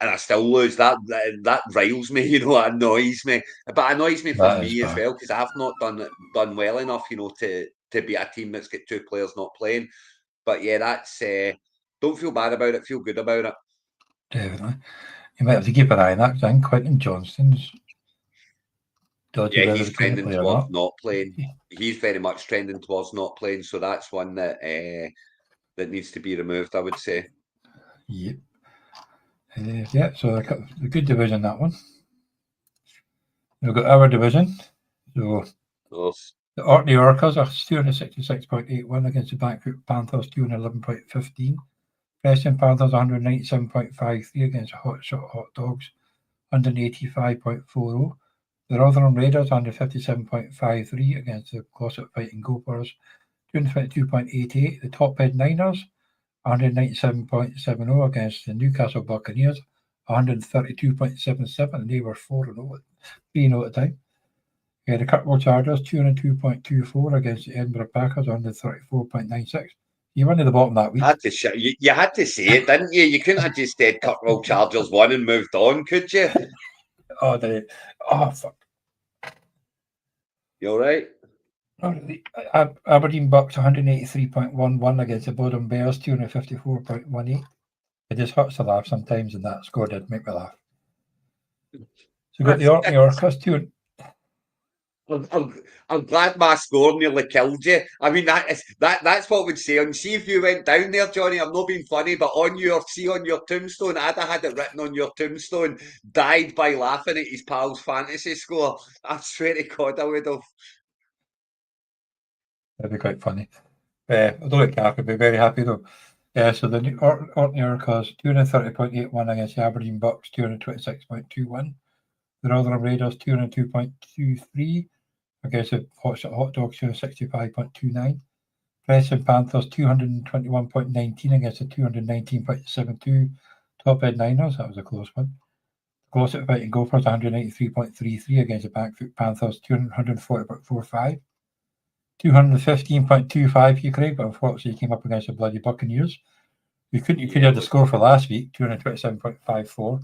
and I still lose. That riles me, you know. It annoys me. But it annoys me for me as well because I've not done well enough, you know, to be a team that's got 2 players not playing. But yeah, that's don't feel bad about it. Feel good about it. Definitely. You might have to keep an eye on that thing. Quentin Johnston's dodgy. Yeah, he's trending towards not playing. He's very much trending towards not playing. So that's one that that needs to be removed, I would say. Yep. Yeah, so a good division, that one. We've got our division. So the Orkney Orcas are 266.81 against the Bankroot Panthers 211.15. Preston Panthers 197.53 against the Hot Shot Hot Dogs 185.40. The Rotherham Raiders 157.53 against the Glossop Fighting Gophers 222.88. The Top Head Niners 197.70 against the Newcastle Buccaneers 132.77, and they were 4-0 at the time. The Kirkwall Chargers 202.24 against the Edinburgh Packers 134.96. You won at the bottom that week. You had to say it, didn't you? You couldn't have just said Kirkwall Chargers won and moved on, could you? Oh, did it? Oh, fuck. You all right? Aberdeen Bucks 183.11 against the Bodom Bears 254.18. It just hurts to laugh sometimes, and that score did make me laugh. So we got the Orkney Orcas too. I'm glad my score nearly killed you. I mean, that's what we'd say. And see if you went down there, Johnny. I'm not being funny, but on your tombstone, I'd have had it written on your tombstone. Died by laughing at his pal's fantasy score. I swear to God, I would have. That'd be quite funny. I don't think Cap would be very happy though. So the Orkney Orcas 230.81 against the Aberdeen Bucks 226.21. The Rotherham Raiders 202.23 against the Hot Dogs 265.29. Preston Panthers 221.19 against the 219.72 Top Head Niners. That was a close one. Glossop Fighting Gophers 193.33 against the Bankfoot Panthers 240.45. 215.25 you, Craig, but unfortunately you came up against the bloody Buccaneers. You could have the score for last week, 227.54.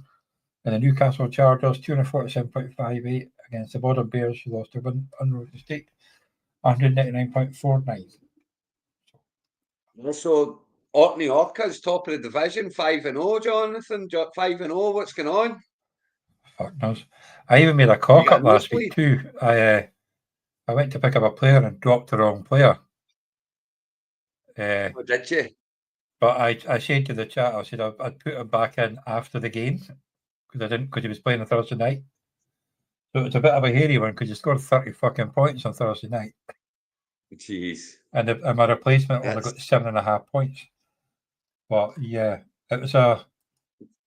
And the Newcastle Chargers, 247.58 against the Bodom Bears, who lost to Unruly State, 199.49. So Orkney Orcas top of the division, 5-0. Jonathan, 5-0. What's going on? Fuck knows. I even made a You cock got up a last week nosebleed? too. I went to pick up a player and dropped the wrong player. Oh, did you? But I said to the chat, I said I'd put him back in after the game because he was playing on Thursday night. So it was a bit of a hairy one because he scored 30 fucking points on Thursday night. Jeez. And my replacement only That's got 7.5 points. But yeah, it was a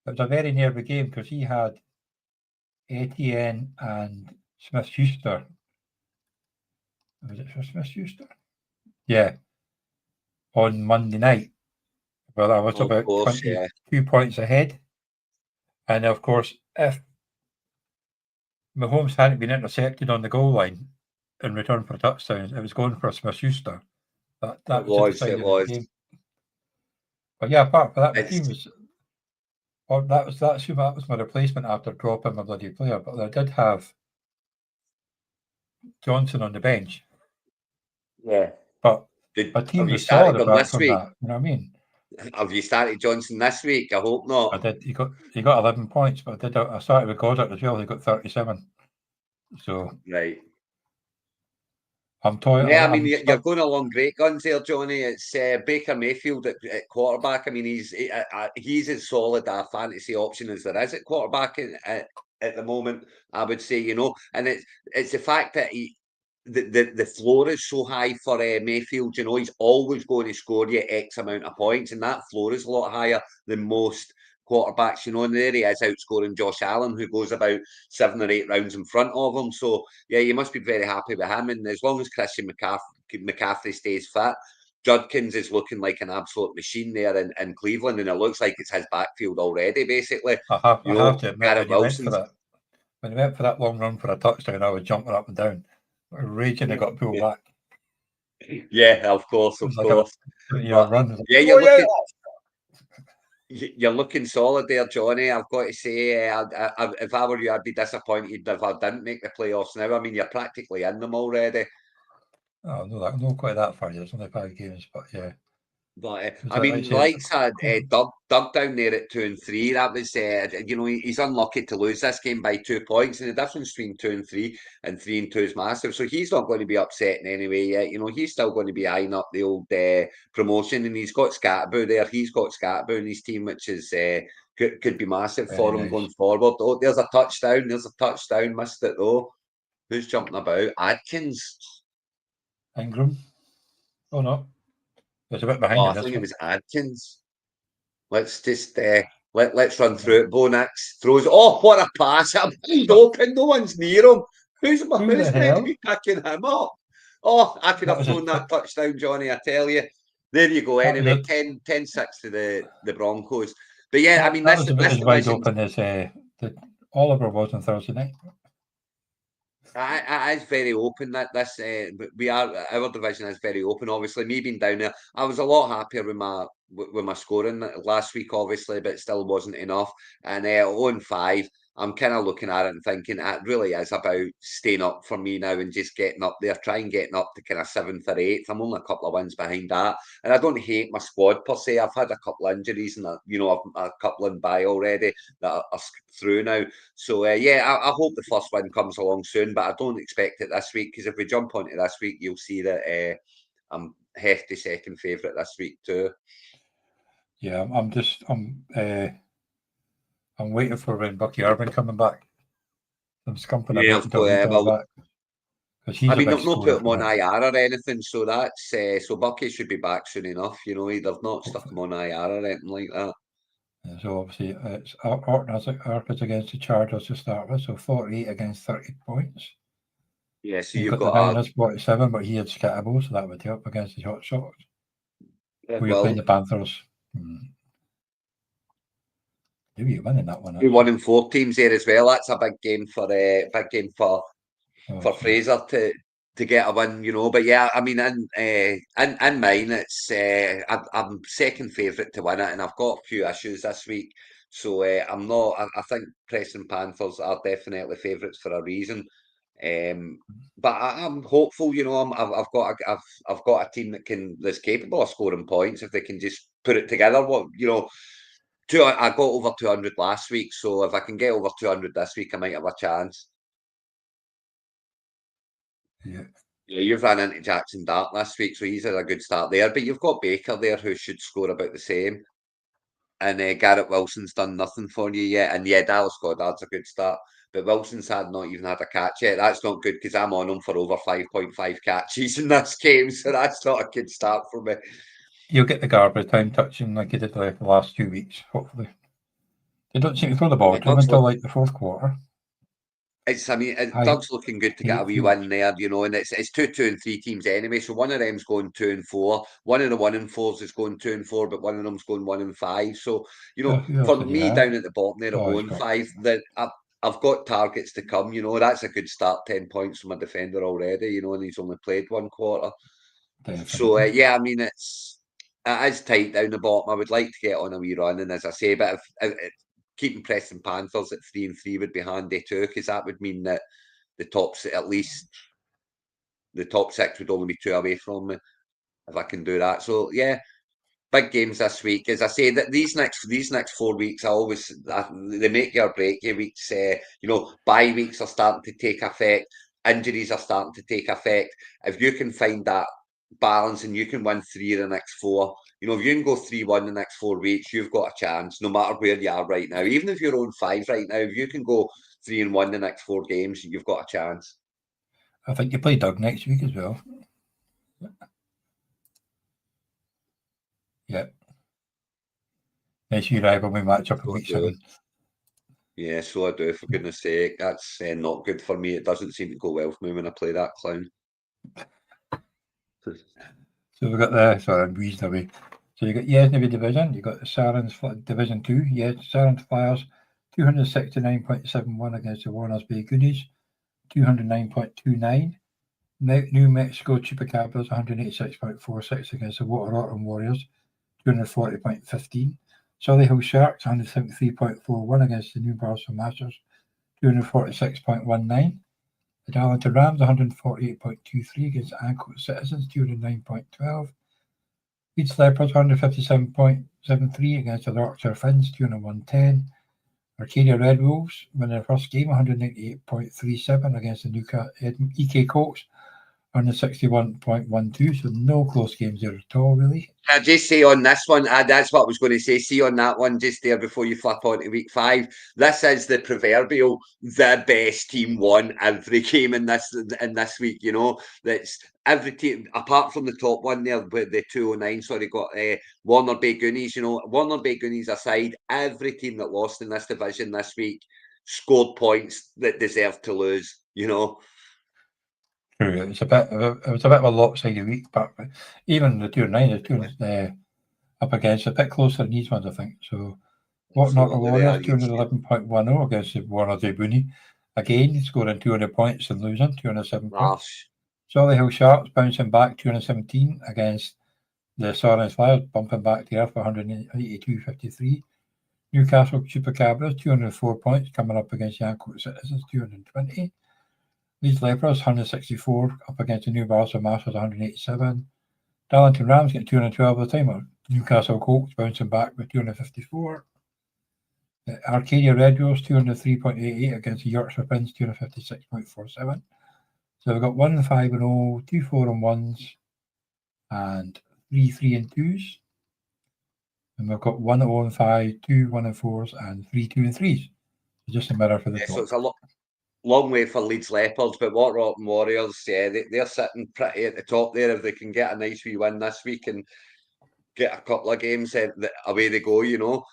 very nervy game because he had Etienne and Smith Schuster. Was it for Smith Schuster? Yeah, on Monday night. Well, I was of about course, yeah. 22 points ahead. And of course, if Mahomes hadn't been intercepted on the goal line in return for a touchdown, it was going for Smith Schuster. That was at the It side of the was. game. But yeah, apart from that, my It's team was. Or that was my replacement after dropping my bloody player. But I did have Johnson on the bench. yeah. But my Have team you was solid started them apart this from week? that. You know what I mean? Have you started Johnson this week? I hope I not. did. He got 11 points, but I started with Goddard as well. He got 37. So Right. I'm toying. Yeah, I mean, I'm you're stuck. going along great guns there, Johnny. It's Baker Mayfield at quarterback. I mean, he's as solid a fantasy option as there is at quarterback at the moment, I would say, and it's the fact that the floor is so high for Mayfield. He's always going to score you X amount of points, and that floor is a lot higher than most quarterbacks. And there he is outscoring Josh Allen, who goes about 7 or 8 rounds in front of him. So yeah, you must be very happy with him. And as long as Christian McCaffrey stays fit, Judkins is looking like an absolute machine there in Cleveland, and it looks like it's his backfield already. Basically, I have to admit, Garrett Wilson's. when he went for that long run for a touchdown, I was jumping up and down, raging. I got pulled back. Yeah, of course, It of was like a course. 20-yard But run. Like, yeah, oh yeah. you're looking solid there, Johnny. I've got to say, if I were you, I'd be disappointed if I didn't make the playoffs now. I mean, you're practically in them already. Oh, no, not quite that far. There's only 5 games, but yeah. But It's I like I mean, say, it's likes had Doug down there at 2-3. That was, he's unlucky to lose this game by 2 points, and the difference between 2-3 and 3-2 is massive. So he's not going to be upset in any way yet. He's still going to be eyeing up the old promotion, and he's got Scatterboo there. He's got Scatterboo in his team, which is could be massive very for him nice. going forward. Oh, there's a touchdown. There's a touchdown. Missed it though. Who's jumping about? Adkins. Ingram. Oh no, it's a bit Oh, behind I in think this it one. was Adkins. Let's just let's run through it. Bo Nix throws. Oh, what a pass! I'm wide open. No one's near him. Who the Who's meant to hell? be picking him up? Oh, I could That have was a thrown that touchdown, Johnny. I tell you. There you go. that was Anyway, a 10-6 to the Broncos. But yeah, I mean that this was about this as wide division. open as the Oliver was on Thursday night. It's very open. That this we are our division is very open. Obviously, me being down there, I was a lot happier with my scoring last week, obviously, but still wasn't enough. And 0-5, I'm kind of looking at it and thinking it really is about staying up for me now and just getting up there, trying getting up to kind of 7th or 8th. I'm only a couple of wins behind that, and I don't hate my squad per se. I've had a couple of injuries and a couple in by already that are through now. So yeah, I hope the first win comes along soon, but I don't expect it this week because if we jump onto this week, you'll see that I'm hefty second favourite this week too. Yeah, I'm waiting for when Bucky Irvin coming back. I'm scumping Yeah, about of until course. he comes Well, back because I he's a mean, big they've not scorer put him for on me. IR or anything, so that's so Bucky should be back soon enough. They've not stuck him Hopefully. on IR or anything like that. And so obviously it's Arthur's against the Chargers to start with, so 48 against 30 points. Yeah, so You've you've got the got Niners 47, but he had Scatterbo, so that would help against the Hot Shots. Who you're playing well, the Panthers. Maybe you're winning that one two actually. 1-4 teams there as well. That's a big game for Oh, Fraser to get a win, But yeah, I mean, in mine, it's I'm second favourite to win it, and I've got a few issues this week, so I'm not. I think Preston Panthers are definitely favourites for a reason. But I'm hopeful, you know. I've got a team that's capable of scoring points if they can just put it together. I got over 200 last week, so if I can get over 200 this week, I might have a chance. Yeah. Yeah, you've ran into Jackson Dart last week, so he's had a good start there. But you've got Baker there who should score about the same. And Garrett Wilson's done nothing for you yet. And yeah, Dallas Goddard's a good start. But Wilson's not even had a catch yet. That's not good because I'm on him for over 5.5 catches in this game. So that's not a good start for me. You'll get the garbage time touching like he did the last 2 weeks, hopefully. They don't seem to throw the ball to him until like the fourth quarter. Doug's looking good to get a wee win there, you know, and it's 2-2 and 3 teams anyway. So one of them's going 2-4. One of the 1-4s is going 2-4, but one of them's going 1-5. So, you know, for me down at the bottom there at 0-5, that I've got targets to come, you know, that's a good start, 10 points from a defender already, you know, and he's only played one quarter. Definitely. So yeah, I mean, it is tight down the bottom. I would like to get on a wee run, and as I say, but if keeping Preston Panthers at 3-3 would be handy too, because that would mean that at least the top 6 would only be 2 away from me if I can do that. So yeah, big games this week. As I say, that these next 4 weeks, they make your break your weeks. Bye weeks are starting to take effect. Injuries are starting to take effect. If you can find that balance and you can win 3 of the next 4, you know, if you can go 3-1 the next 4 weeks, you've got a chance. No matter where you are right now, even if you're on 5 right now, if you can go 3-1 the next 4 games, you've got a chance. I think you play Doug next week as well. Yeah. Next year rivalry match up in week 7. Yeah, so I do, for goodness sake. That's not good for me. It doesn't seem to go well for me when I play that clown. So we've got I'm breezing away. So you got Yesnavy Division, you got the Sarans Division 2, Sarans Flyers, 269.71 against the Warners Bay Goonies, 209.29. New Mexico Chupacabras, 186.46 against the Water Rotten Warriors, 240.15. Solihull Sharks, 173.41 against the Newcastle Masters, 246.19. The Darlington Rams, 148.23 against Ancoats Citizens, 209.12. Leeds Leopards, 157.73 against the Yorkshire Finns, 201.10. Arcadia Red Wolves win their first game, 198.37 against the Newcastle EK Colts, 161.12. So no close games there at all, really. I just say on this one, that's what I was going to say. See on that one just there before you flip on to week 5. This is the proverbial the best team won every game in this week. You know, that's every team apart from the top one there with the 209. Sorry, got Warner Bay Goonies. You know, Warner Bay Goonies aside, every team that lost in this division this week scored points that deserved to lose. You know. True, it was a bit of a lopsided week, but even the 209 is up against a bit closer than these ones, I think. So, Whatnot the Warriors, 211.10 against the Warner Day Booney. Again, scoring 200 points and losing 207 points. Solihull Sharks bouncing back 217 against the Sarans Flyers, bumping back to earth for 182.53. Newcastle Chupacabras, 204 points, coming up against Yancoat Citizens, 220. Leeds Leopards, 164, up against the Newcastle Masters, 187. Darlington Rams getting 212 at the time. Newcastle Colts bouncing back with 254. Arcadia Red Wolves, 203.88 against the Yorkshire Finns, 256.47. So we've got 1-5-0, 2-4-1s, and 3-3-2s. And we've got 1-0-5, 2-1-4s, and 3-2-3s. Just a mirror for the top. So it's a long way for Leeds Leopards, but what Rotten Warriors, they're sitting pretty at the top there. If they can get a nice wee win this week and get a couple of games, away they go, you know.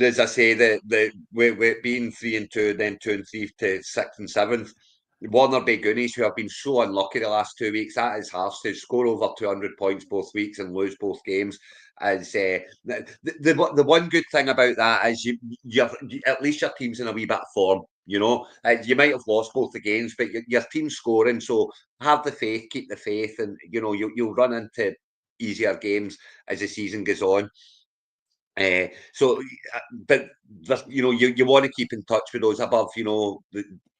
As I say, the being 3-2, then 2-3 to 6th and 7th. Warner Bay Goonies, who have been so unlucky the last 2 weeks, that is harsh to score over 200 points both weeks and lose both games. As the one good thing about that is you at least your team's in a wee bit of form. You know, you might have lost both the games, but your team's scoring. So have the faith, keep the faith, and you know you'll run into easier games as the season goes on. But you know, you want to keep in touch with those above. You know,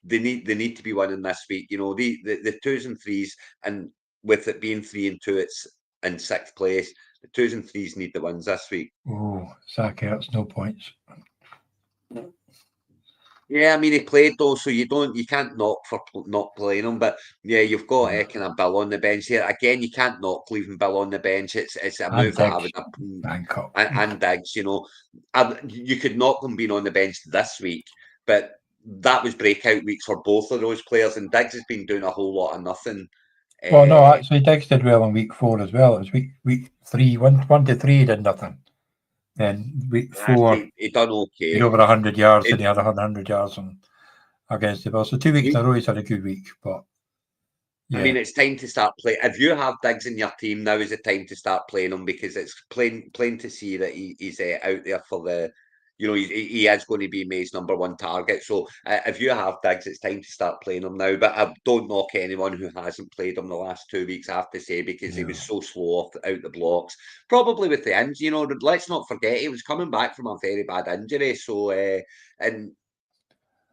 they need to be winning this week. You know, the 2s and 3s, and with it being 3 and 2, it's in 6th place. The 2s and 3s need the wins this week. Oh, Zach Ertz, no points. Yeah, I mean, he played though, so you can't knock for not playing him. But yeah, you've got kind of Bill on the bench here. Again, you can't knock leaving Bill on the bench. It's a move that I would and Diggs, you know, you could knock them being on the bench this week, but that was breakout weeks for both of those players, and Diggs has been doing a whole lot of nothing. Well, no, actually, Diggs did well in week 4 as well. It was week 3, 1 to 3, he did nothing. Then week 4, he done okay. He over 100 yards, and he had 100 yards against the Bills. So 2 weeks in a row, he's had a good week. But yeah. I mean, it's time to start playing. If you have Diggs in your team, now is the time to start playing him, because it's plain to see that he's out there for the. You know, he is going to be May's #1 target. So if you have Diggs, it's time to start playing him now. But I don't knock anyone who hasn't played him the last 2 weeks, I have to say, because he was so slow out the blocks. Probably with the injury, you know, let's not forget he was coming back from a very bad injury. So, and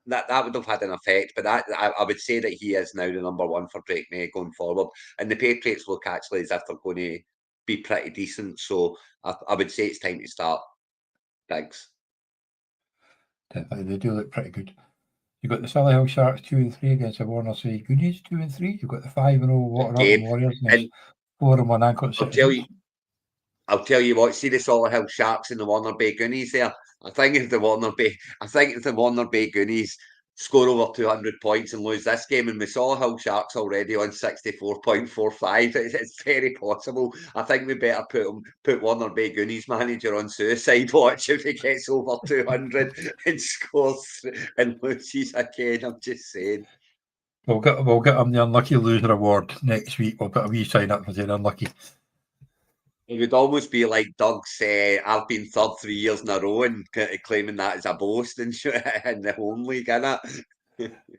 that would have had an effect, but I would say that he is now the #1 for Drake May going forward. And the Patriots look actually as if they're going to be pretty decent. So I would say it's time to start Diggs. Definitely, they do look pretty good. You've got the Solihull Sharks 2 and 3 against the Warner City Goonies 2 and 3. You've got the 5-0 Waterhampton Warriors against 4-1 Ancoats Citizens. I'll tell you what, see the Solihull Sharks and the Warner Bay Goonies there. I think if the Warner Bay Goonies score over 200 points and lose this game, and we saw Solihull Sharks already on 64.45, it's very possible. I think we better put Warner Bay Goonies manager on suicide watch if he gets over 200 and scores and loses again. I'm just saying. We'll get him the unlucky loser award next week. We'll put a wee sign up for saying unlucky. It would almost be like Doug's, I've been third 3 years in a row, and claiming that as a boast in the home league, innit?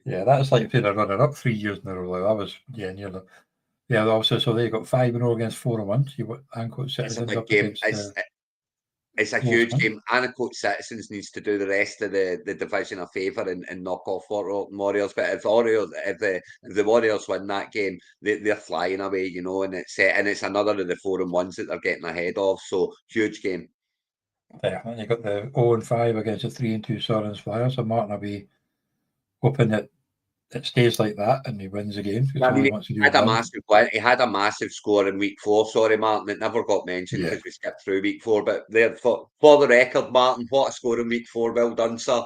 Yeah, that's like being a runner-up 3 years in a row. Like, that was, nearly. Yeah, obviously, so they got 5-0 against 4-1. So you've got Ancoats Citizens up against... It's a huge game. Ancoats Citizens needs to do the rest of the division a favour and knock off Warriors. But if the Warriors win that game, they're flying away, you know. And it's another of the 4-1s that they're getting ahead of. So huge game. Yeah, and you got the 0-5 against the 3-2 Sorens Flyers. So Martin will be hoping that it stays like that and he wins the game. I mean, he had a massive score in week 4. Sorry, Martin, it never got mentioned because we skipped through week 4. But there, for the record, Martin, what a score in week 4. Well done, sir.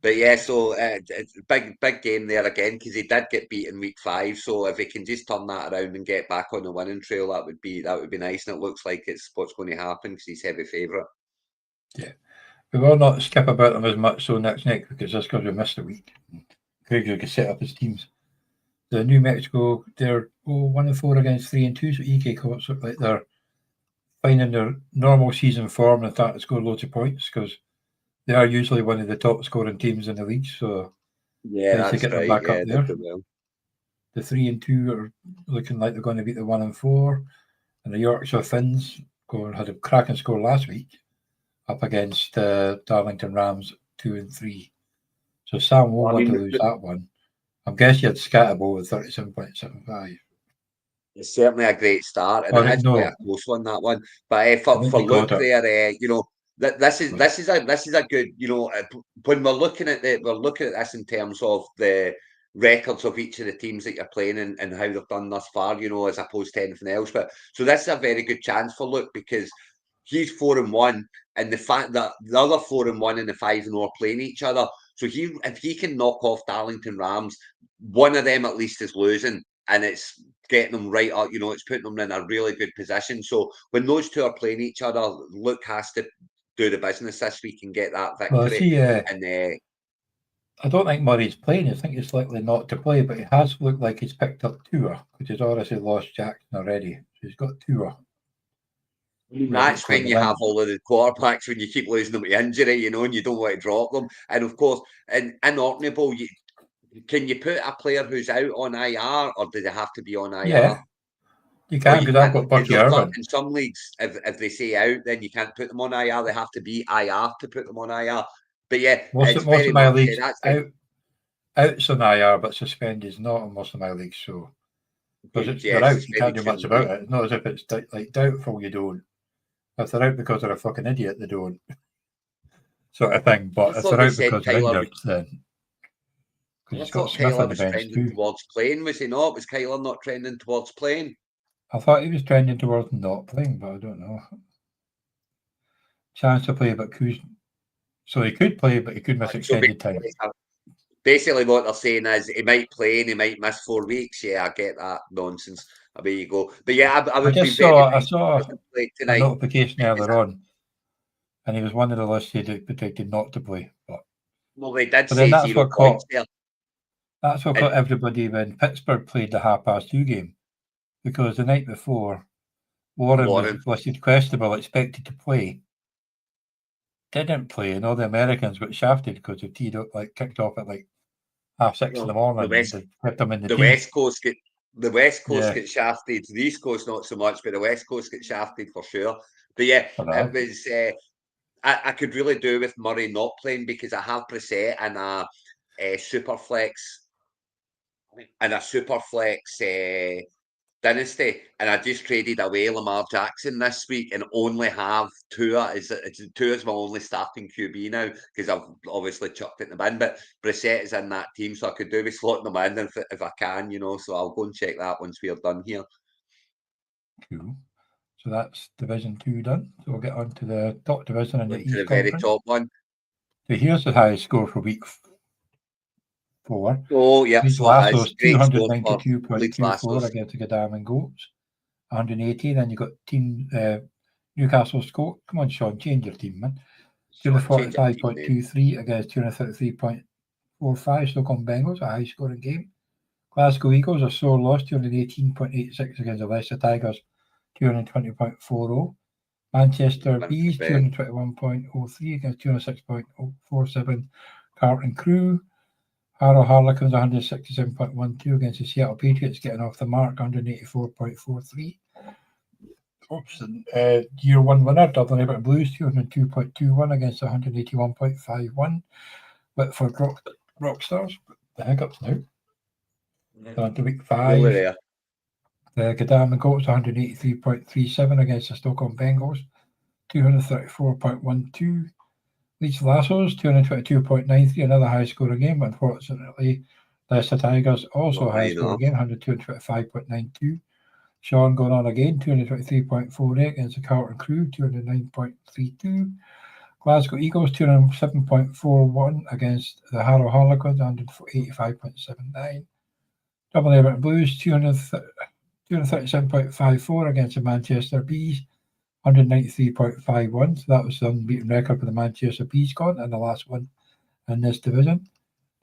But yeah, so big game there again, because he did get beat in week 5. So if he can just turn that around and get back on the winning trail, that would be nice. And it looks like it's what's going to happen because he's heavy favourite. Yeah, we will not skip about them as much so next because just because we missed a week. Craig could set up his teams. The New Mexico, they're 1-4 against 3-2, so EK Cops look like they're finding their normal season form and starting to score loads of points, because they are usually one of the top scoring teams in the league. So yeah, that's get them back up there. The 3-2 are looking like they're going to beat the 1-4, and the Yorkshire Finns had a cracking score last week up against Darlington Rams 2-3. So Sam won't want to lose that one. I'm guessing you had Scatterbo with 37.75. It's certainly a great start, and it's quite a close one, that one. But for Luke there, you know, this is a good, you know, when we're looking at this in terms of the records of each of the teams that you're playing and how they've done thus far, you know, as opposed to anything else. But so this is a very good chance for Luke, because he's 4-1, and the fact that the other 4-1 and the 5-0 are playing each other. So if he can knock off Darlington Rams, one of them at least is losing, and it's getting them right up. You know, it's putting them in a really good position. So when those two are playing each other, Luke has to do the business this week and get that victory. Well, I don't think Murray's playing. I think he's likely not to play, but it has looked like he's picked up Tua, which has obviously lost Jackson already. So he's got Tua. That's when you have all of the quarterbacks, when you keep losing them to injury, you know, and you don't want to drop them. And of course, in Orkneyville, can you put a player who's out on IR, or do they have to be on IR? Yeah, you can, because I've got Bucky Irvin. In some leagues, if they say out, then you can't put them on IR. They have to be IR to put them on IR. But yeah, most of my leagues Outs on IR, but suspended is not in most of my leagues. So because they're out, you can't do much about it. It's not as if it's like doubtful. You don't. If they're out because they're a fucking idiot, they don't. Sort of thing. But if they're out because they're injured, then I he's got thought Smith Kyler on the was bench trending too. towards playing, was he not? Was Kyler not trending towards playing? I thought he was trending towards not playing, but I don't know. Chance to play, but so he could play, but he could miss extended time. Basically, what they're saying is he might play and he might miss 4 weeks. Yeah, I get that nonsense. Away you go. But yeah, I would be very. I saw a notification earlier on, and he was one of the listed predicted not to play. But well, they did but say then 0 points there. That's what caught everybody when Pittsburgh played the 2:30 game, because the night before Warren was listed questionable, expected to play. Didn't play, and all the Americans got shafted because they teed up, kicked off at 6:30 in the morning. Kept them in the team. West Coast get shafted. The East Coast not so much, but the West Coast get shafted for sure. But yeah, it was. I could really do with Murray not playing because I have Brissett and a super flex dynasty, and I just traded away Lamar Jackson this week and only have Tua. Tua is my only starting QB now because I've obviously chucked it in the bin. But Brissett is in that team, so I could do with slotting them in if I can, So I'll go and check that once we're done here. Cool. So that's Division 2 done. So we'll get on to the top division in the East Conference. Very top one. So here's the highest score for week 4. Oh, yeah. Leeds Lasso's 292.24 against the Godalming Goats. 180. Then you've got team Newcastle Scott. Come on, Sean, change your team, man. 245.23 against 233.45 Stockholm Bengals, a high scoring game. Glasgow Eagles, a sore loss, 218.86 against the Leicester Tigers, 220.40. Manchester Bees, 221.03 against 206.47 Carlton Crew. Harrow Harlequins, 167.12 against the Seattle Patriots, getting off the mark, 184.43. Year 1 winner, Dublin Everton Blues, 202.21 against 181.51. Whitford Rockstars, the hiccups now. On to week 5. The Godalming Goats, 183.37 against the Stockholm Bengals, 234.12. Leeds Lassos, 222.93, another high scoring game, but unfortunately, Leicester Tigers also a high scoring game, 125.92. Sean going on again, 223.48 against the Carlton Crew, 209.32. Glasgow Eagles, 207.41 against the Harrow Harlequins, 185.79. Dublin Everton Blues, 237.54 against the Manchester Bees, 193.51. So that was the unbeaten record for the Manchester Bees gone, and the last one in this division.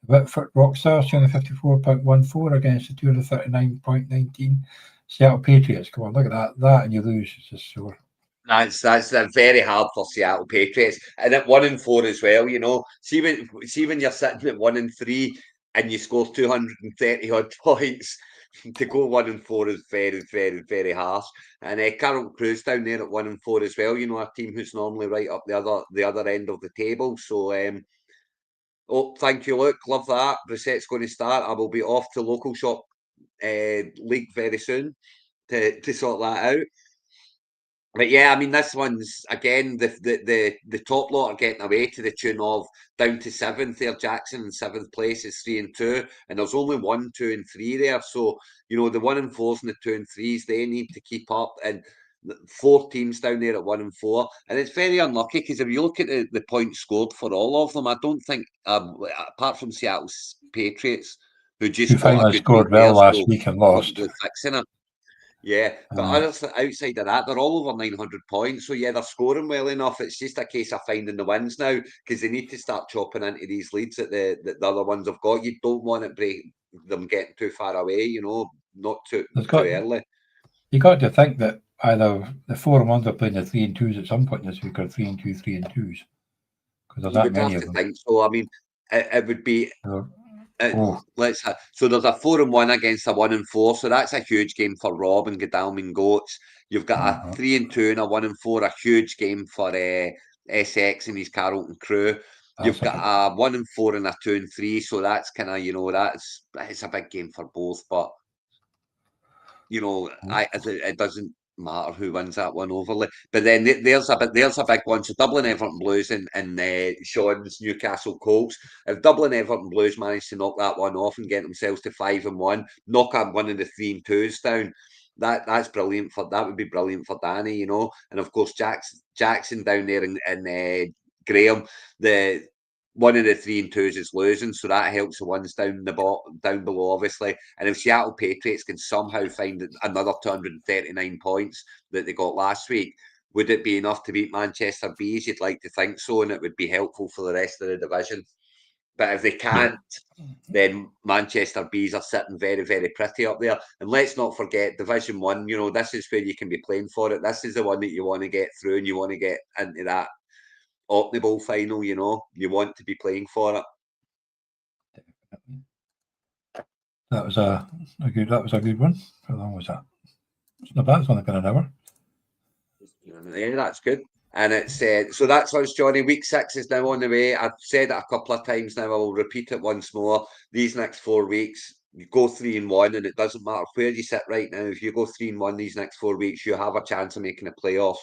The Whitford Rockstars, 254.14 against the 239.19 Seattle Patriots. Come on, look at that, and you lose. It's just sore. That's very hard for Seattle Patriots, and at 1-4 as well. See when you're sitting at 1-3 and you score 230 odd points, to go 1-4 is very, very, very harsh. And Carroll Crew's down there at 1-4 as well. A team who's normally right up the other end of the table. So, thank you, Luke. Love that. Brissett's going to start. I will be off to local shop league very soon to sort that out. But yeah, I mean, this one's again the top lot are getting away to the tune of down to 7th there. Jackson in 7th place is 3-2, and there's only 1, 2, and 3 there. So the 1-4s and the 2 and 3s they need to keep up, and 4 teams down there at 1-4, and it's very unlucky because if you look at the points scored for all of them, I don't think apart from Seattle's Patriots who just got a good scored well last week and lost. Fixing it. Yeah, but outside of that, they're all over 900 points. So yeah, they're scoring well enough. It's just a case of finding the wins now because they need to start chopping into these leads that the other ones have got. You don't want to break them getting too far away. Not too early. You got to think that either the 4 and 1s are playing the 3 and 2s at some point this week, or 3 and 2, 3 and 2s. Because there's that many of them. Think so. I mean, it would be. So there's a 4-1 against a 1-4, so that's a huge game for Rob and Godalming Goats. You've got a 3-2 and a 1-4, a huge game for SX and his Carlton Crew. You've got a 1 and 4 and a 2 and 3, so that's kind of, it's a big game for both. But it doesn't matter who wins that one overly. But then there's a big one. So Dublin, Everton Blues, and Sean's Newcastle Colts. If Dublin, Everton Blues manage to knock that one off and get themselves to 5-1, knock one of the 3 and 2s down. That's brilliant that would be brilliant for Danny, and of course Jackson down there and Graham, the one of the 3 and 2s is losing, so that helps the ones down below, obviously. And if Seattle Patriots can somehow find another 239 points that they got last week, would it be enough to beat Manchester Bees? You'd like to think so, and it would be helpful for the rest of the division. But if they can't, then Manchester Bees are sitting very, very pretty up there. And let's not forget Division 1, this is where you can be playing for it. This is the one that you want to get through, and you want to get into that Omniball final, you want to be playing for it. That was a good one. How long was that? It's not bad. It's only been an hour. Yeah, that's good. And it's so that's us, Johnny. Week 6 is now on the way. I've said it a couple of times now. I will repeat it once more. These next 4 weeks, you go 3-1, and it doesn't matter where you sit right now. If you go 3-1 these next 4 weeks, you have a chance of making a playoff.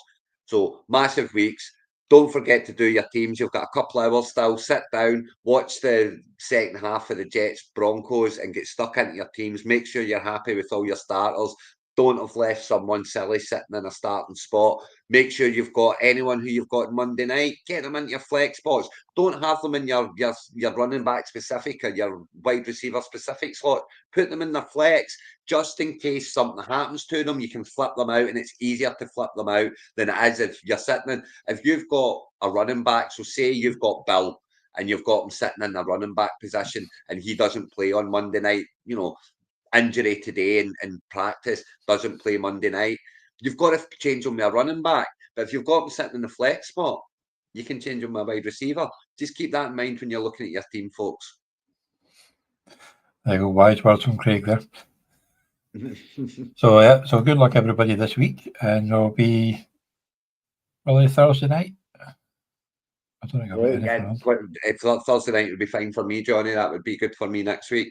So massive weeks. Don't forget to do your teams. You've got a couple of hours still. Sit down, watch the second half of the Jets Broncos, and get stuck into your teams. Make sure you're happy with all your starters. Don't have left someone silly sitting in a starting spot. Make sure you've got anyone who you've got Monday night. Get them into your flex spots. Don't have them in your running back specific or your wide receiver specific slot. Put them in the flex just in case something happens to them. You can flip them out, and it's easier to flip them out than it is if you're sitting in. If you've got a running back, so say you've got Bill and you've got him sitting in the running back position and he doesn't play on Monday night, injury today in practice, doesn't play Monday night, you've got to change him with a running back. But if you've got him sitting in the flex spot, you can change him with a wide receiver. Just keep that in mind when you're looking at your team, folks. There you go. Wise words from Craig there. So good luck everybody this week, and it'll be probably Thursday night. I don't think I'll be anything else. If Thursday night would be fine for me, Johnny, that would be good for me next week.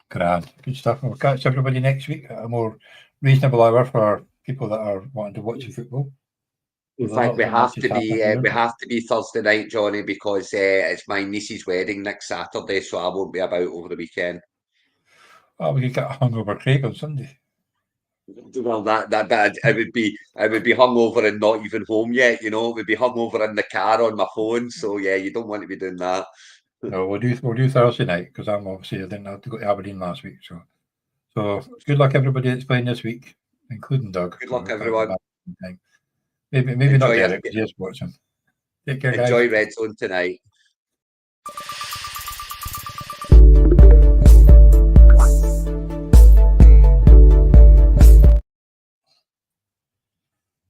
Grand, good stuff. We'll catch everybody next week at a more reasonable hour for people that are wanting to watch the football. In fact, we have to be Thursday night, Johnny, because it's my niece's wedding next Saturday, so I won't be about over the weekend. Oh, we could get a hungover Craig on Sunday. Well, that I would be hungover and not even home yet. It would be hungover in the car on my phone. So yeah, you don't want to be doing that. No, we'll do Thursday night because I didn't have to go to Aberdeen last week. So good luck everybody that's playing this week, including Doug. Good luck everyone. Maybe not Derek because he is watching. Take care, guys. Enjoy Red Zone tonight.